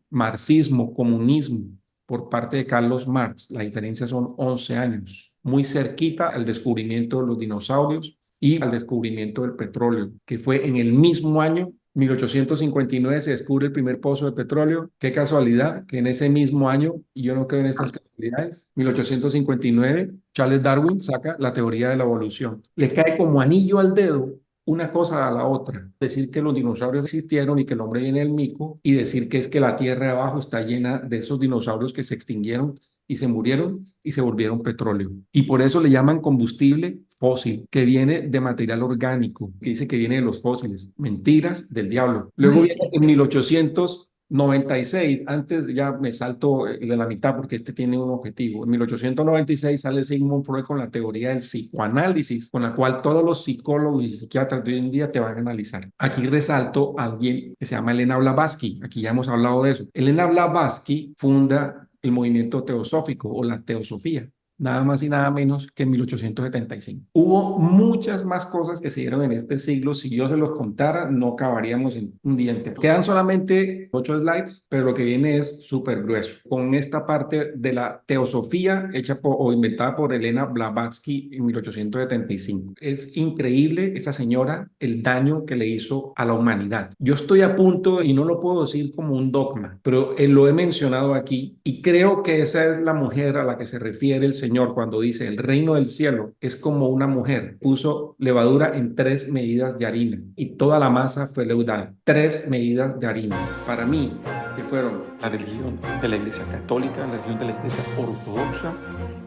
marxismo, comunismo, por parte de Carlos Marx. La diferencia son 11 años. Muy cerquita al descubrimiento de los dinosaurios y al descubrimiento del petróleo, que fue en el mismo año. 1859 se descubre el primer pozo de petróleo. Qué casualidad que en ese mismo año, y yo no creo en estas casualidades, 1859, Charles Darwin saca la teoría de la evolución. Le cae como anillo al dedo una cosa a la otra. Decir que los dinosaurios existieron y que el hombre viene del mico, y decir que es que la tierra de abajo está llena de esos dinosaurios que se extinguieron y se murieron y se volvieron petróleo. Y por eso le llaman combustible fósil, que viene de material orgánico, que dice que viene de los fósiles. Mentiras del diablo. Luego viene en 1896, antes ya me salto de la mitad porque este tiene un objetivo. En 1896 sale Sigmund Freud con la teoría del psicoanálisis, con la cual todos los psicólogos y psiquiatras de hoy en día te van a analizar. Aquí resalto a alguien que se llama Elena Blavatsky. Aquí ya hemos hablado de eso. Elena Blavatsky funda el movimiento teosófico o la teosofía. Nada más y nada menos que en 1875. Hubo muchas más cosas que se dieron en este siglo. Si yo se los contara, no acabaríamos en un día entero. Quedan solamente 8 slides, pero lo que viene es súper grueso. Con esta parte de la teosofía hecha o inventada por Elena Blavatsky en 1875. Es increíble esa señora, el daño que le hizo a la humanidad. Yo estoy a punto, y no lo puedo decir como un dogma, pero lo he mencionado aquí y creo que esa es la mujer a la que se refiere el Señor cuando dice el reino del cielo es como una mujer. Puso levadura en 3 medidas de harina y toda la masa fue leudada. 3 medidas de harina. Para mí, que fueron la religión de la Iglesia Católica, la religión de la Iglesia Ortodoxa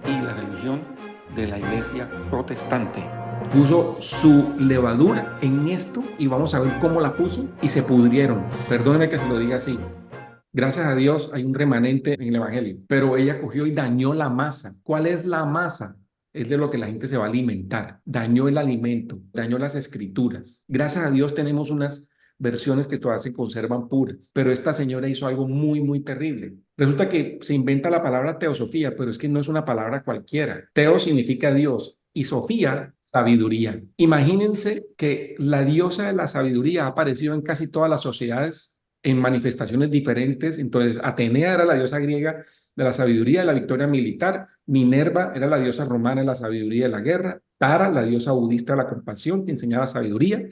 y la religión de la Iglesia Protestante. Puso su levadura en esto y vamos a ver cómo la puso y se pudrieron. Perdóneme que se lo diga así. Gracias a Dios hay un remanente en el Evangelio, pero ella cogió y dañó la masa. ¿Cuál es la masa? Es de lo que la gente se va a alimentar. Dañó el alimento, dañó las escrituras. Gracias a Dios tenemos unas versiones que todavía se conservan puras, pero esta señora hizo algo muy, muy terrible. Resulta que se inventa la palabra teosofía, pero es que no es una palabra cualquiera. Teo significa Dios y Sofía, sabiduría. Imagínense que la diosa de la sabiduría ha aparecido en casi todas las sociedades en manifestaciones diferentes. Entonces, Atenea era la diosa griega de la sabiduría, de la victoria militar. Minerva era la diosa romana de la sabiduría de la guerra. Tara, la diosa budista de la compasión, que enseñaba sabiduría.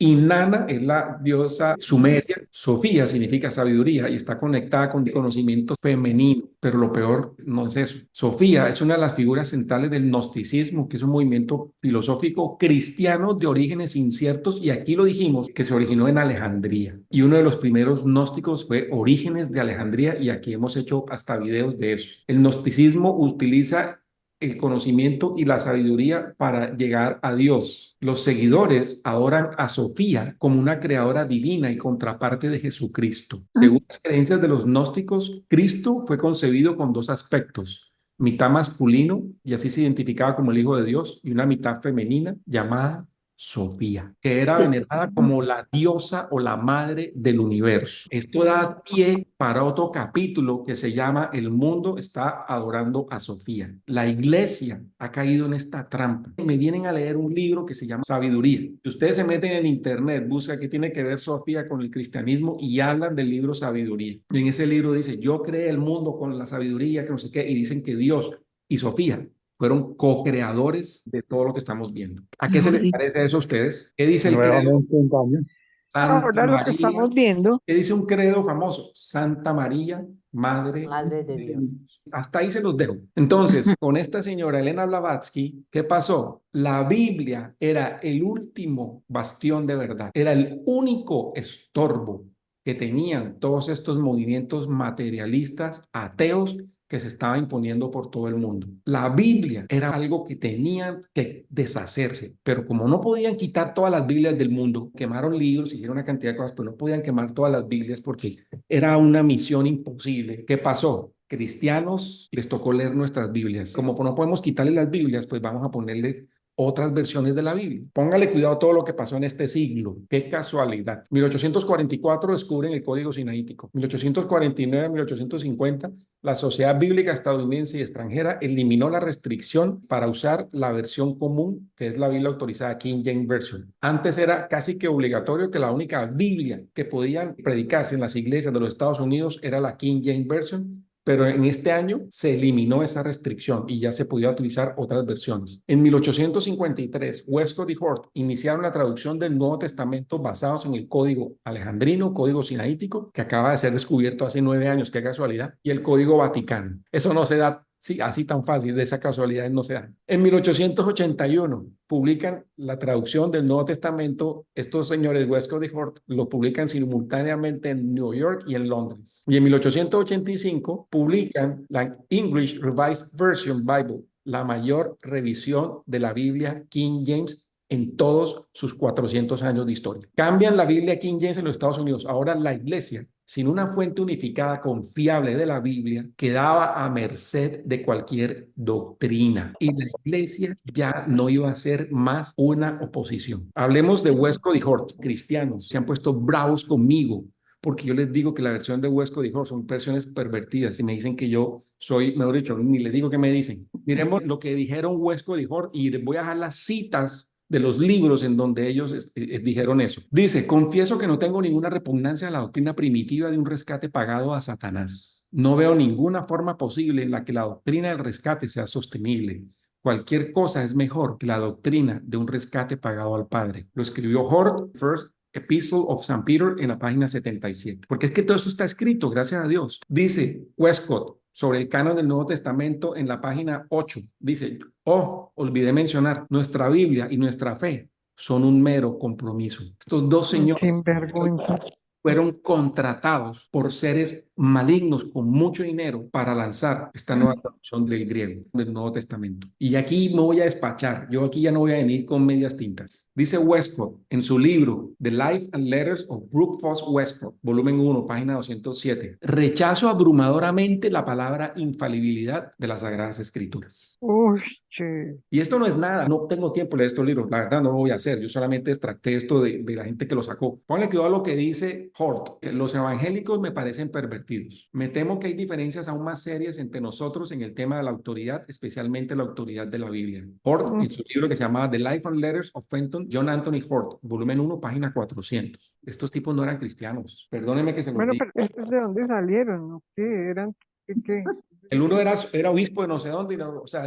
Inanna es la diosa sumeria. Sofía significa sabiduría y está conectada con conocimiento femenino, pero lo peor no es eso. Sofía es una de las figuras centrales del gnosticismo, que es un movimiento filosófico cristiano de orígenes inciertos, y aquí lo dijimos, que se originó en Alejandría. Y uno de los primeros gnósticos fue Orígenes de Alejandría, y aquí hemos hecho hasta videos de eso. El gnosticismo utiliza el conocimiento y la sabiduría para llegar a Dios. Los seguidores adoran a Sofía como una creadora divina y contraparte de Jesucristo. Según las creencias de los gnósticos, Cristo fue concebido con dos aspectos: mitad masculino, y así se identificaba como el Hijo de Dios, y una mitad femenina llamada Sofía, que era venerada como la diosa o la madre del universo. Esto da pie para otro capítulo que se llama El mundo está adorando a Sofía. La iglesia ha caído en esta trampa. Me vienen a leer un libro que se llama Sabiduría. Si ustedes se meten en internet, buscan qué tiene que ver Sofía con el cristianismo y hablan del libro Sabiduría. Y en ese libro dice, yo creé el mundo con la sabiduría, que no sé qué, y dicen que Dios y Sofía fueron co-creadores de todo lo que estamos viendo. ¿A qué se Mejor les dicho, parece eso a ustedes? ¿Qué dice el credo? Nuevamente engaño. Santa Ahora lo que María. estamos viendo, ¿Qué dice un credo famoso? Santa María, Madre Madre de de Dios. Dios. Hasta ahí se los dejo. Entonces, con esta señora Elena Blavatsky, ¿qué pasó? La Biblia era el último bastión de verdad, era el único estorbo que tenían todos estos movimientos materialistas, ateos, que se estaba imponiendo por todo el mundo. La Biblia era algo que tenían que deshacerse, pero como no podían quitar todas las Biblias del mundo, quemaron libros, hicieron una cantidad de cosas, pero no podían quemar todas las Biblias porque era una misión imposible. ¿Qué pasó? Cristianos les tocó leer nuestras Biblias. Como no podemos quitarle las Biblias, pues vamos a ponerles otras versiones de la Biblia. Póngale cuidado a todo lo que pasó en este siglo. Qué casualidad. 1844 descubren el Código Sinaítico. 1849, 1850, la Sociedad Bíblica Estadounidense y Extranjera eliminó la restricción para usar la versión común, que es la Biblia autorizada King James Version. Antes era casi que obligatorio que la única Biblia que podían predicarse en las iglesias de los Estados Unidos era la King James Version. Pero en este año se eliminó esa restricción y ya se podía utilizar otras versiones. En 1853, Westcott y Hort iniciaron la traducción del Nuevo Testamento basados en el Código Alejandrino, Código Sinaítico, que acaba de ser descubierto hace 9 años, qué casualidad, y el Código Vaticano. Eso no se da sí, así tan fácil, de esa casualidad no se da. En 1881 publican la traducción del Nuevo Testamento. Estos señores Westcott y Hort lo publican simultáneamente en New York y en Londres. Y en 1885 publican la English Revised Version Bible, la mayor revisión de la Biblia King James en todos sus 400 años de historia. Cambian la Biblia King James en los Estados Unidos. Ahora la iglesia, sin una fuente unificada confiable de la Biblia, quedaba a merced de cualquier doctrina. Y la iglesia ya no iba a ser más una oposición. Hablemos de Westcott y Hort. Cristianos se han puesto bravos conmigo porque yo les digo que la versión de Westcott y Hort son versiones pervertidas y me dicen que yo soy, mejor dicho, ni les digo qué me dicen. Miremos lo que dijeron Westcott y Hort y les voy a dejar las citas de los libros en donde ellos dijeron eso. Dice, confieso que no tengo ninguna repugnancia a la doctrina primitiva de un rescate pagado a Satanás. No veo ninguna forma posible en la que la doctrina del rescate sea sostenible. Cualquier cosa es mejor que la doctrina de un rescate pagado al Padre. Lo escribió Hort, First Epistle of St. Peter, en la página 77. Porque es que todo eso está escrito, gracias a Dios. Dice Westcott sobre el canon del Nuevo Testamento en la página 8. Dice, olvidé mencionar, nuestra Biblia y nuestra fe son un mero compromiso. Estos dos señores sin vergüenza. fueron contratados por seres malignos con mucho dinero para lanzar esta nueva traducción del griego, del Nuevo Testamento. Y aquí me voy a despachar, yo aquí ya no voy a venir con medias tintas. Dice Westcott en su libro The Life and Letters of Brooke Foss Westcott, volumen 1, página 207, rechazo abrumadoramente la palabra infalibilidad de las Sagradas Escrituras. Uy, che. Y esto no es nada, no tengo tiempo de leer estos libros, la verdad no lo voy a hacer, yo solamente extracté esto de la gente que lo sacó. Ponle cuidado a lo que dice Hort, los evangélicos me parecen pervertidos. Me temo que hay diferencias aún más serias entre nosotros en el tema de la autoridad, especialmente la autoridad de la Biblia. Hort, en su libro que se llama The Life and Letters of Fenton, John Anthony Hort, volumen 1, página 400. Estos tipos no eran cristianos, perdónenme que se los Bueno, diga. pero ¿estos de dónde salieron? ¿No? ¿Qué eran? ¿Qué? El uno era obispo de no sé dónde, o sea,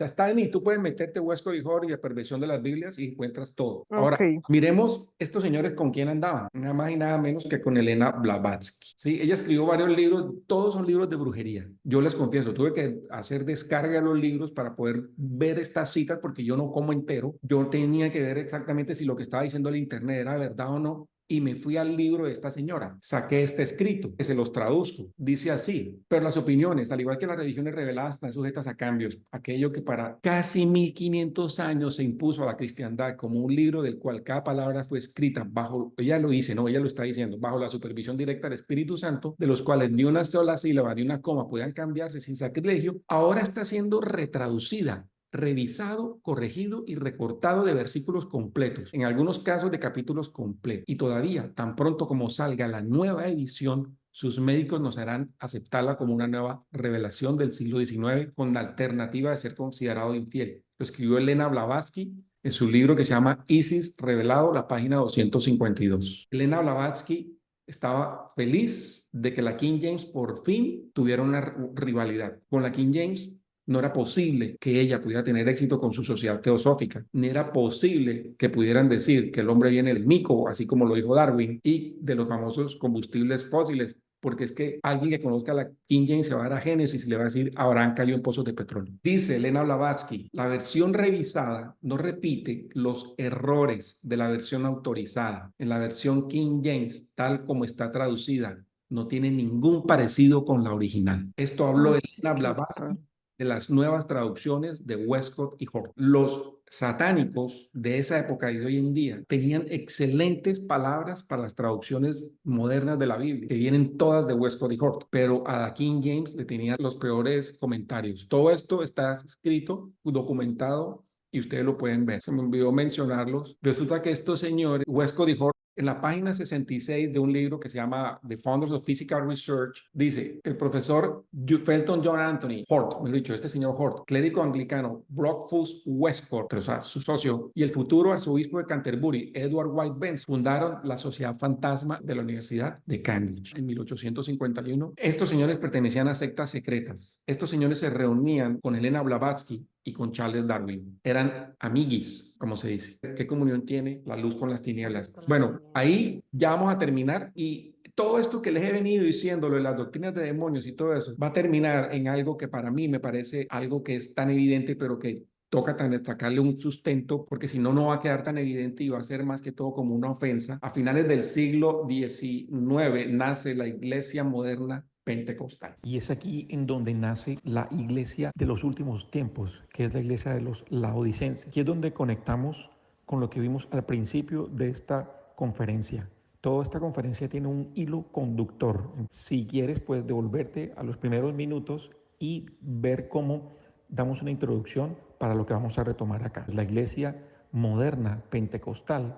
está en y tú puedes meterte Westcott y Hort y la perversión de las Biblias y encuentras todo. Ahora, Ok. miremos estos señores con quién andaban, nada más y nada menos que con Elena Blavatsky. Sí, ella escribió varios libros, todos son libros de brujería. Yo les confieso, tuve que hacer descarga de los libros para poder ver estas citas porque yo no como entero. Yo tenía que ver exactamente si lo que estaba diciendo el internet era verdad o no. y me fui al libro de esta señora. Saqué este escrito, que se los traduzco. Dice así, pero las opiniones, al igual que las religiones reveladas, están sujetas a cambios. Aquello que para casi 1500 años se impuso a la cristiandad como un libro del cual cada palabra fue escrita bajo, ella lo dice, no, ella lo está diciendo, bajo la supervisión directa del Espíritu Santo, de los cuales ni una sola sílaba ni una coma podían cambiarse sin sacrilegio, ahora está siendo retraducida, revisado, corregido y recortado de versículos completos, en algunos casos de capítulos completos. Y todavía, tan pronto como salga la nueva edición, sus médicos nos harán aceptarla como una nueva revelación del siglo XIX con la alternativa de ser considerado infiel. Lo escribió Elena Blavatsky en su libro que se llama Isis Revelado, la página 252. Elena Blavatsky estaba feliz de que la King James por fin tuviera una rivalidad. Con la King James no era posible que ella pudiera tener éxito con su sociedad teosófica, ni era posible que pudieran decir que el hombre viene del mico, así como lo dijo Darwin, y de los famosos combustibles fósiles, porque es que alguien que conozca la King James se va a dar a Génesis y le va a decir, Abraham cayó en pozos de petróleo. Dice Elena Blavatsky, la versión revisada no repite los errores de la versión autorizada. En la versión King James, tal como está traducida, no tiene ningún parecido con la original. Esto habló Elena Blavatsky de las nuevas traducciones de Westcott y Hort. Los satánicos de esa época y de hoy en día tenían excelentes palabras para las traducciones modernas de la Biblia, que vienen todas de Westcott y Hort, pero a la King James le tenían los peores comentarios. Todo esto está escrito, documentado, y ustedes lo pueden ver. Se me olvidó mencionarlos. Resulta que estos señores, Westcott y Hort, en la página 66 de un libro que se llama The Founders of Physical Research, dice, el profesor Felton John Anthony Hort, me lo he dicho, este señor Hort, clérigo anglicano, Brockfus Westcott, o sea, su socio, y el futuro arzobispo de Canterbury, Edward White Benz, fundaron la Sociedad Fantasma de la Universidad de Cambridge en 1851. Estos señores pertenecían a sectas secretas. Estos señores se reunían con Elena Blavatsky y con Charles Darwin. Eran amiguis, como se dice. ¿Qué comunión tiene la luz con las tinieblas? Bueno, ahí ya vamos a terminar y todo esto que les he venido diciendo, lo de las doctrinas de demonios y todo eso, va a terminar en algo que para mí me parece algo que es tan evidente, pero que toca sacarle un sustento, porque si no, no va a quedar tan evidente y va a ser más que todo como una ofensa. A finales del siglo XIX nace la iglesia moderna pentecostal. Y es aquí en donde nace la iglesia de los últimos tiempos, que es la iglesia de los laodicenses. Aquí es donde conectamos con lo que vimos al principio de esta conferencia. Toda esta conferencia tiene un hilo conductor. Si quieres, puedes devolverte a los primeros minutos y ver cómo damos una introducción para lo que vamos a retomar acá. La iglesia moderna pentecostal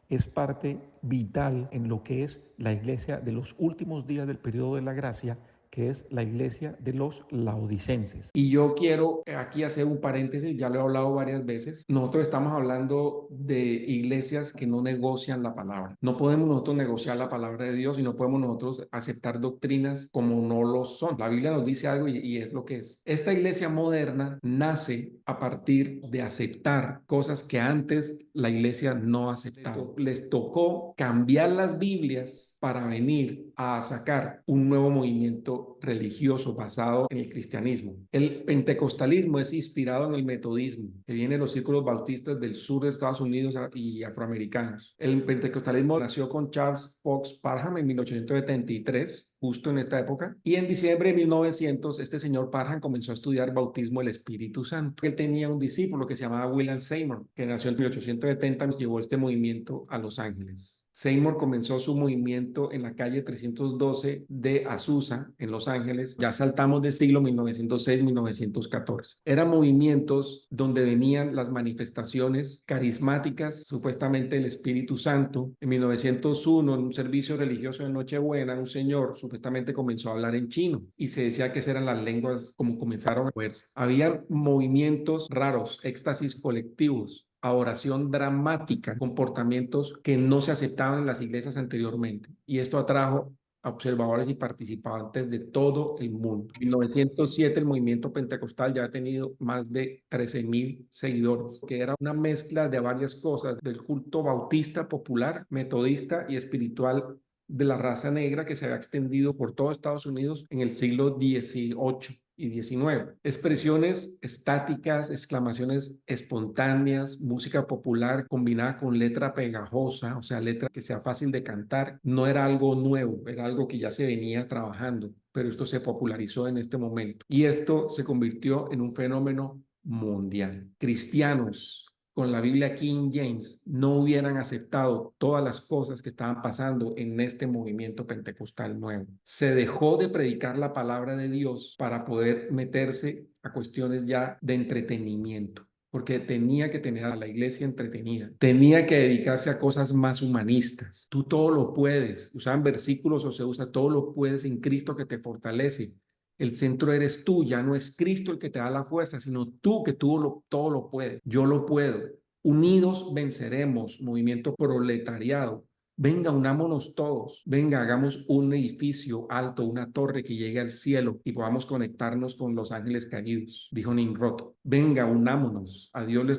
es parte vital en lo que es la iglesia de los últimos días del periodo de la gracia, que es la iglesia de los laodicenses. Y yo quiero aquí hacer un paréntesis, ya lo he hablado varias veces. Nosotros estamos hablando de iglesias que no negocian la palabra. No podemos nosotros negociar la palabra de Dios y no podemos nosotros aceptar doctrinas como no lo son. La Biblia nos dice algo y es lo que es. Esta iglesia moderna nace a partir de aceptar cosas que antes la iglesia no aceptaba. Les tocó cambiar las Biblias para venir a sacar un nuevo movimiento religioso basado en el cristianismo. El pentecostalismo es inspirado en el metodismo, que viene de los círculos bautistas del sur de Estados Unidos y afroamericanos. El pentecostalismo nació con Charles Fox Parham en 1873, justo en esta época, y en diciembre de 1900 este señor Parham comenzó a estudiar bautismo del Espíritu Santo. Él tenía un discípulo que se llamaba William Seymour, que nació en 1870 y llevó este movimiento a Los Ángeles. Seymour comenzó su movimiento en la calle 312 de Azusa, en Los Ángeles. Ya saltamos del siglo 1906-1914. Eran movimientos donde venían las manifestaciones carismáticas, supuestamente el Espíritu Santo. En 1901, en un servicio religioso de Nochebuena, un señor supuestamente comenzó a hablar en chino y se decía que esas eran las lenguas como comenzaron a moverse. Había movimientos raros, éxtasis colectivos, adoración dramática, comportamientos que no se aceptaban en las iglesias anteriormente. Y esto atrajo a observadores y participantes de todo el mundo. En 1907 el movimiento pentecostal ya ha tenido más de 13,000 seguidores, que era una mezcla de varias cosas, del culto bautista popular, metodista y espiritual de la raza negra que se había extendido por todo Estados Unidos en el siglo XVIII. y 19. Expresiones estáticas, exclamaciones espontáneas, música popular combinada con letra pegajosa, o sea, letra que sea fácil de cantar, no era algo nuevo, era algo que ya se venía trabajando, pero esto se popularizó en este momento y esto se convirtió en un fenómeno mundial. Cristianos con la Biblia King James no hubieran aceptado todas las cosas que estaban pasando en este movimiento pentecostal nuevo. Se dejó de predicar la palabra de Dios para poder meterse a cuestiones ya de entretenimiento, porque tenía que tener a la iglesia entretenida, tenía que dedicarse a cosas más humanistas. Tú todo lo puedes, usaban versículos o se usa todo lo puedes en Cristo que te fortalece. El centro eres tú, ya no es Cristo el que te da la fuerza, sino tú que todo lo puedes. Yo lo puedo. Unidos venceremos, movimiento proletariado. Venga, unámonos todos. Venga, hagamos un edificio alto, una torre que llegue al cielo y podamos conectarnos con los ángeles caídos, dijo Nimrod. Venga, unámonos. A Dios le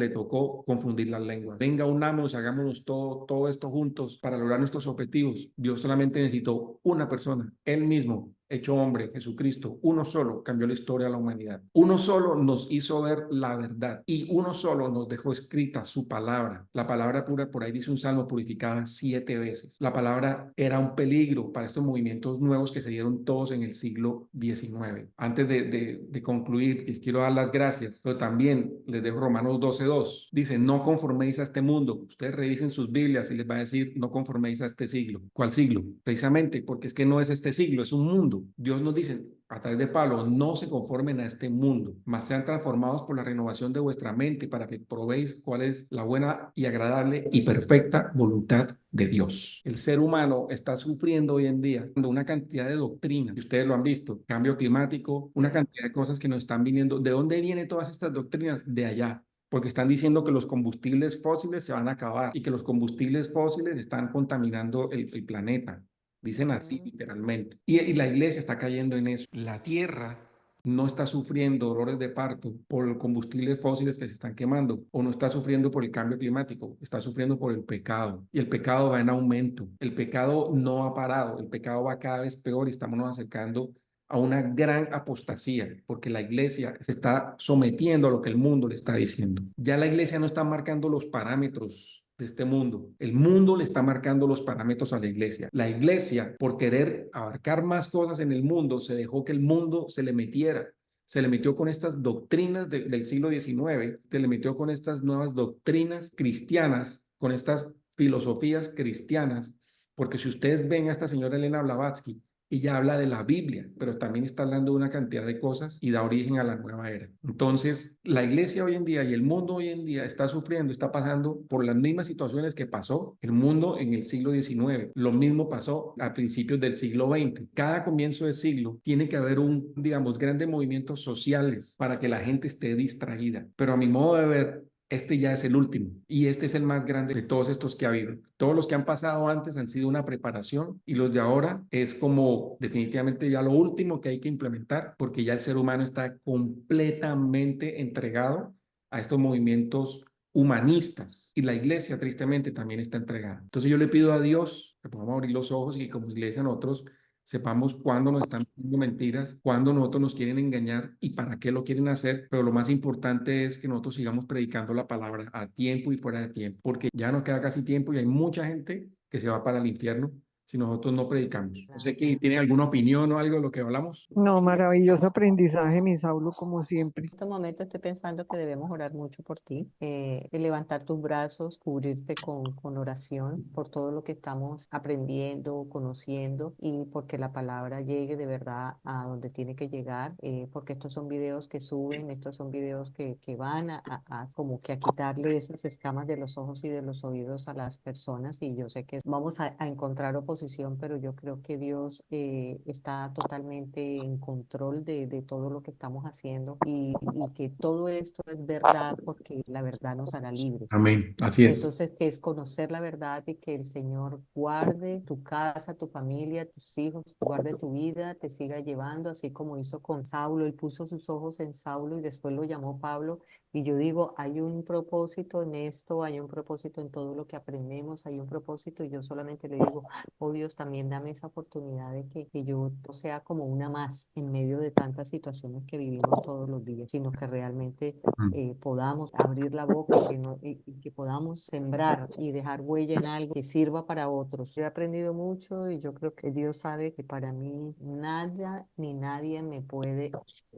tocó confundir las lenguas. Venga, unámonos, hagámonos todo esto juntos para lograr nuestros objetivos. Dios solamente necesitó una persona, Él mismo, hecho hombre, Jesucristo, uno solo cambió la historia de la humanidad. Uno solo nos hizo ver la verdad y uno solo nos dejó escrita su palabra. La palabra pura, por ahí dice un salmo, purificada 7 veces. La palabra era un peligro para estos movimientos nuevos que se dieron todos en el siglo XIX. Antes de concluir, les quiero dar las gracias, pero también les dejo Romanos 12:2. Dice, no conforméis a este mundo. Ustedes revisen sus Biblias y les va a decir, no conforméis a este siglo. ¿Cuál siglo? Precisamente porque es que no es este siglo, es un mundo. Dios nos dice a través de Pablo, no se conformen a este mundo, mas sean transformados por la renovación de vuestra mente para que probéis cuál es la buena y agradable y perfecta voluntad de Dios. El ser humano está sufriendo hoy en día una cantidad de doctrinas, y ustedes lo han visto, cambio climático, una cantidad de cosas que nos están viniendo. ¿De dónde vienen todas estas doctrinas? De allá, porque están diciendo que los combustibles fósiles se van a acabar y que los combustibles fósiles están contaminando el planeta. Dicen así literalmente. Y la iglesia está cayendo en eso. La tierra no está sufriendo dolores de parto por los combustibles fósiles que se están quemando o no está sufriendo por el cambio climático, está sufriendo por el pecado. Y el pecado va en aumento. El pecado no ha parado, el pecado va cada vez peor y estamos nos acercando a una gran apostasía, porque la iglesia se está sometiendo a lo que el mundo le está diciendo. Ya la iglesia no está marcando los parámetros de este mundo. El mundo le está marcando los parámetros a la iglesia. La iglesia, por querer abarcar más cosas en el mundo, se dejó que el mundo se le metiera. Se le metió con estas doctrinas del siglo XIX, se le metió con estas nuevas doctrinas cristianas, con estas filosofías cristianas, porque si ustedes ven a esta señora Elena Blavatsky, ella habla de la Biblia, pero también está hablando de una cantidad de cosas y da origen a la nueva era. Entonces, la iglesia hoy en día y el mundo hoy en día está sufriendo, está pasando por las mismas situaciones que pasó el mundo en el siglo XIX. Lo mismo pasó a principios del siglo XX. Cada comienzo de siglo tiene que haber digamos, grandes movimientos sociales para que la gente esté distraída. Pero a mi modo de ver, este ya es el último y este es el más grande de todos estos que ha habido. Todos los que han pasado antes han sido una preparación y los de ahora es como definitivamente ya lo último que hay que implementar porque ya el ser humano está completamente entregado a estos movimientos humanistas y la iglesia tristemente también está entregada. Entonces yo le pido a Dios que podamos abrir los ojos y que como iglesia nosotros sepamos cuándo nos están diciendo mentiras, cuándo nosotros nos quieren engañar y para qué lo quieren hacer, pero lo más importante es que nosotros sigamos predicando la palabra a tiempo y fuera de tiempo, porque ya nos queda casi tiempo y hay mucha gente que se va para el infierno si nosotros no predicamos. No sé quién tiene alguna opinión o algo de lo que hablamos. No, maravilloso aprendizaje, mi Saulo, como siempre. En este momento estoy pensando que debemos orar mucho por ti, levantar tus brazos, cubrirte con oración por todo lo que estamos aprendiendo, conociendo y porque la palabra llegue de verdad a donde tiene que llegar, porque estos son videos que suben, estos son videos que van como que a quitarle esas escamas de los ojos y de los oídos a las personas y yo sé que vamos a encontrar oposición, pero yo creo que Dios está totalmente en control de todo lo que estamos haciendo y que todo esto es verdad porque la verdad nos hará libres. Amén. Así es. Entonces, que es conocer la verdad y que el Señor guarde tu casa, tu familia, tus hijos, guarde tu vida, te siga llevando, así como hizo con Saulo. Él puso sus ojos en Saulo y después lo llamó Pablo Y yo digo, hay un propósito en esto, hay un propósito en todo lo que aprendemos, hay un propósito, y yo solamente le digo, oh Dios, también dame esa oportunidad de que yo no sea como una más en medio de tantas situaciones que vivimos todos los días, sino que realmente podamos abrir la boca y y que podamos sembrar y dejar huella en algo que sirva para otros. Yo he aprendido mucho y yo creo que Dios sabe que para mí nada ni nadie me puede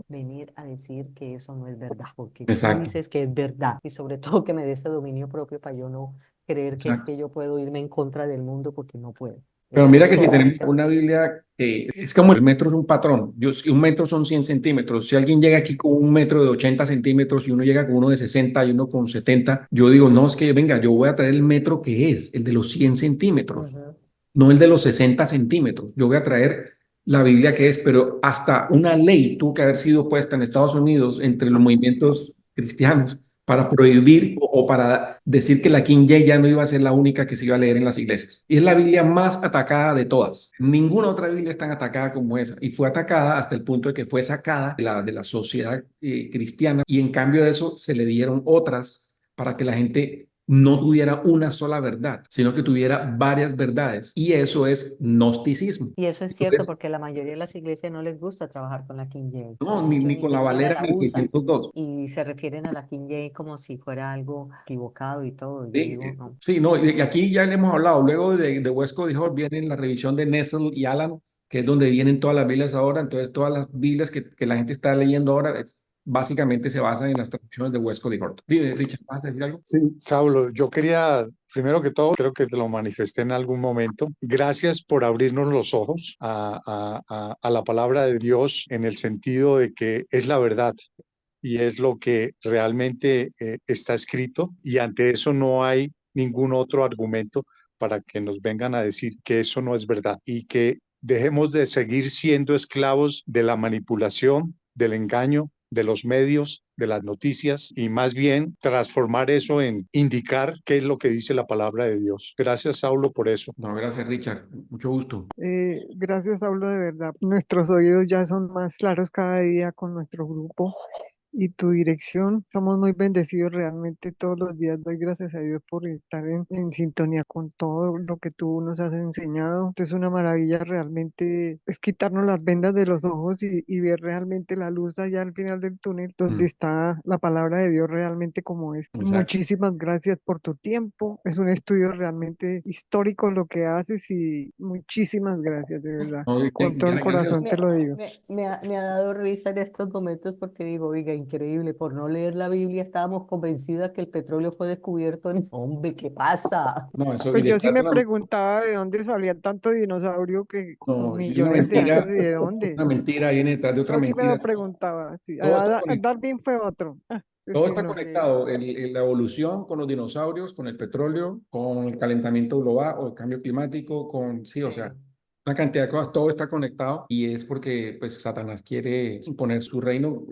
venir a decir que eso no es verdad, porque tú Exacto, dices que es verdad, y sobre todo que me dé ese dominio propio para yo no creer que es exacto. que yo puedo irme en contra del mundo, porque no puedo. Pero mira que si Todo tenemos una Biblia que es como el metro es un patrón, un metro son 100 centímetros. Si alguien llega aquí con un metro de 80 centímetros y uno llega con uno de 60 y uno con 70, yo digo, no, es que venga, yo voy a traer el metro que es, el de los 100 centímetros, ujú. no el de los 60 centímetros. Yo voy a traer la Biblia que es, pero hasta una ley tuvo que haber sido puesta en Estados Unidos entre los movimientos cristianos para prohibir o para decir que la King James ya no iba a ser la única que se iba a leer en las iglesias. Y es la Biblia más atacada de todas. Ninguna otra Biblia es tan atacada como esa. Y fue atacada hasta el punto de que fue sacada de la sociedad cristiana. Y en cambio de eso se le dieron otras para que la gente no tuviera una sola verdad, sino que tuviera varias verdades. Y eso es gnosticismo. Y eso es cierto, Entonces, porque a la mayoría de las iglesias no les gusta trabajar con la King James. no, Muchos ni ni con la siquiera Valera la ni el usan 602. y se refieren a la King James como si fuera algo equivocado y todo. Yo Sí, digo, no. sí, no, y aquí ya le hemos hablado. Luego de Westcott y Hort viene la revisión de Nessel y Allen, que es donde vienen todas las Biblias ahora. Entonces, todas las Biblias que la gente está leyendo ahora básicamente se basan en las traducciones de Westcott y Hort. Dime, Richard, ¿vas a decir algo? Sí, Saulo, yo quería, primero que todo, creo que te lo manifesté en algún momento. Gracias por abrirnos los ojos a la palabra de Dios en el sentido de que es la verdad y es lo que realmente está escrito, y ante eso no hay ningún otro argumento para que nos vengan a decir que eso no es verdad, y que dejemos de seguir siendo esclavos de la manipulación, del engaño, de los medios, de las noticias, y más bien transformar eso en indicar qué es lo que dice la palabra de Dios. Gracias, Saulo, por eso. No, gracias, Richard. Mucho gusto. Gracias, Pablo, de verdad. Nuestros oídos ya son más claros cada día con nuestro grupo y tu dirección. Somos muy bendecidos realmente todos los días. Doy gracias a Dios por estar en sintonía con todo lo que tú nos has enseñado. Esto es una maravilla realmente. Es quitarnos las vendas de los ojos y ver realmente la luz allá al final del túnel, donde Mm, está la palabra de Dios realmente como es. exacto. Muchísimas gracias por tu tiempo. Es un estudio realmente histórico lo que haces y muchísimas gracias, de verdad. No, Con todo el gracias. corazón te lo digo. Me ha dado risa en estos momentos porque digo, oiga, increíble, por no leer la Biblia estábamos convencidas que el petróleo fue descubierto en... Hombre, ¿qué pasa? No, eso y Pues yo sí detrás de me una, preguntaba de dónde salía tanto dinosaurio que no, y millones de años y de dónde. una mentira viene detrás de otra Yo sí me lo mentira. preguntaba. Sí. Todo está Darwin fue otro. Todo Sí, está no sé. conectado, la evolución con los dinosaurios, con el petróleo, con el calentamiento global o el cambio climático, con, sí, o sea, Sí. una cantidad de cosas, todo está conectado y es porque pues Satanás quiere imponer su reino.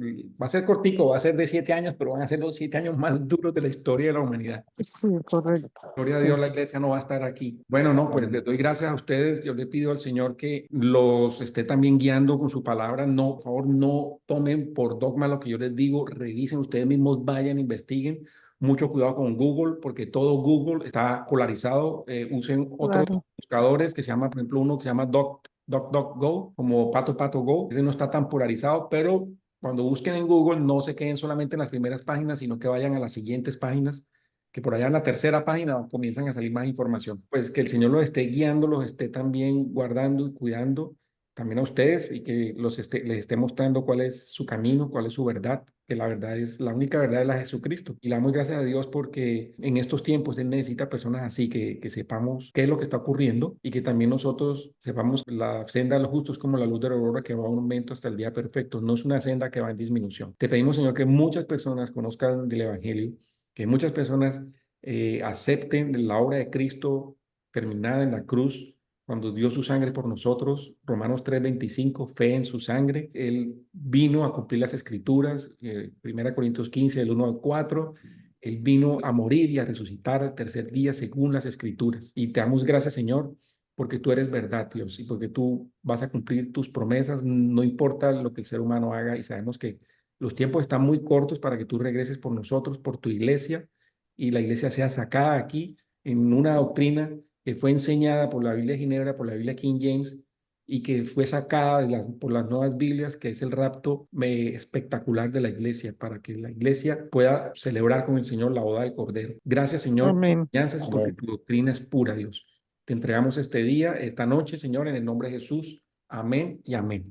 Va a ser cortico, va a ser de 7 años, pero van a ser los 7 años más duros de la historia de la humanidad. Sí, correcto. Gloria a Sí. Dios, la iglesia no va a estar aquí. Bueno, no, pues les doy gracias a ustedes. Yo le pido al Señor que los esté también guiando con su palabra. No, por favor, no tomen por dogma lo que yo les digo. Revisen ustedes mismos, vayan, investiguen. Mucho cuidado con Google, porque todo Google está polarizado. Usen otros Claro. buscadores que se llama, por ejemplo, uno que se llama DuckDuckGo, como Pato Go. Ese no está tan polarizado, pero cuando busquen en Google, no se queden solamente en las primeras páginas, sino que vayan a las siguientes páginas, que por allá en la tercera página comienzan a salir más información. Pues que el Señor los esté guiando, los esté también guardando y cuidando también a ustedes, y que les esté mostrando cuál es su camino, cuál es su verdad, que la verdad es, la única verdad es la de Jesucristo. Y le damos gracias a Dios porque en estos tiempos Él necesita personas así, que sepamos qué es lo que está ocurriendo y que también nosotros sepamos la senda de los justos como la luz de la aurora, que va a un aumento hasta el día perfecto. No es una senda que va en disminución. Te pedimos, Señor, que muchas personas conozcan del Evangelio, que muchas personas acepten la obra de Cristo terminada en la cruz, cuando dio su sangre por nosotros. Romanos 3:25, fe en su sangre. Él vino a cumplir las escrituras, 1 Corintios 15, del 1 al 4. Él vino a morir y a resucitar al tercer día según las escrituras. Y te damos gracias, Señor, porque tú eres verdad, Dios, y porque tú vas a cumplir tus promesas, no importa lo que el ser humano haga, y sabemos que Los tiempos están muy cortos para que tú regreses por nosotros, por tu iglesia, y la iglesia sea sacada aquí en una doctrina que fue enseñada por la Biblia de Ginebra, por la Biblia King James, y que fue sacada por las nuevas Biblias, que es el rapto espectacular de la iglesia, para que la iglesia pueda celebrar con el Señor la boda del Cordero. Gracias, Señor, por Amén. tus enseñanzas, porque Amén. tu doctrina es pura, Dios. Te entregamos este día, esta noche, Señor, en el nombre de Jesús. Amén y amén.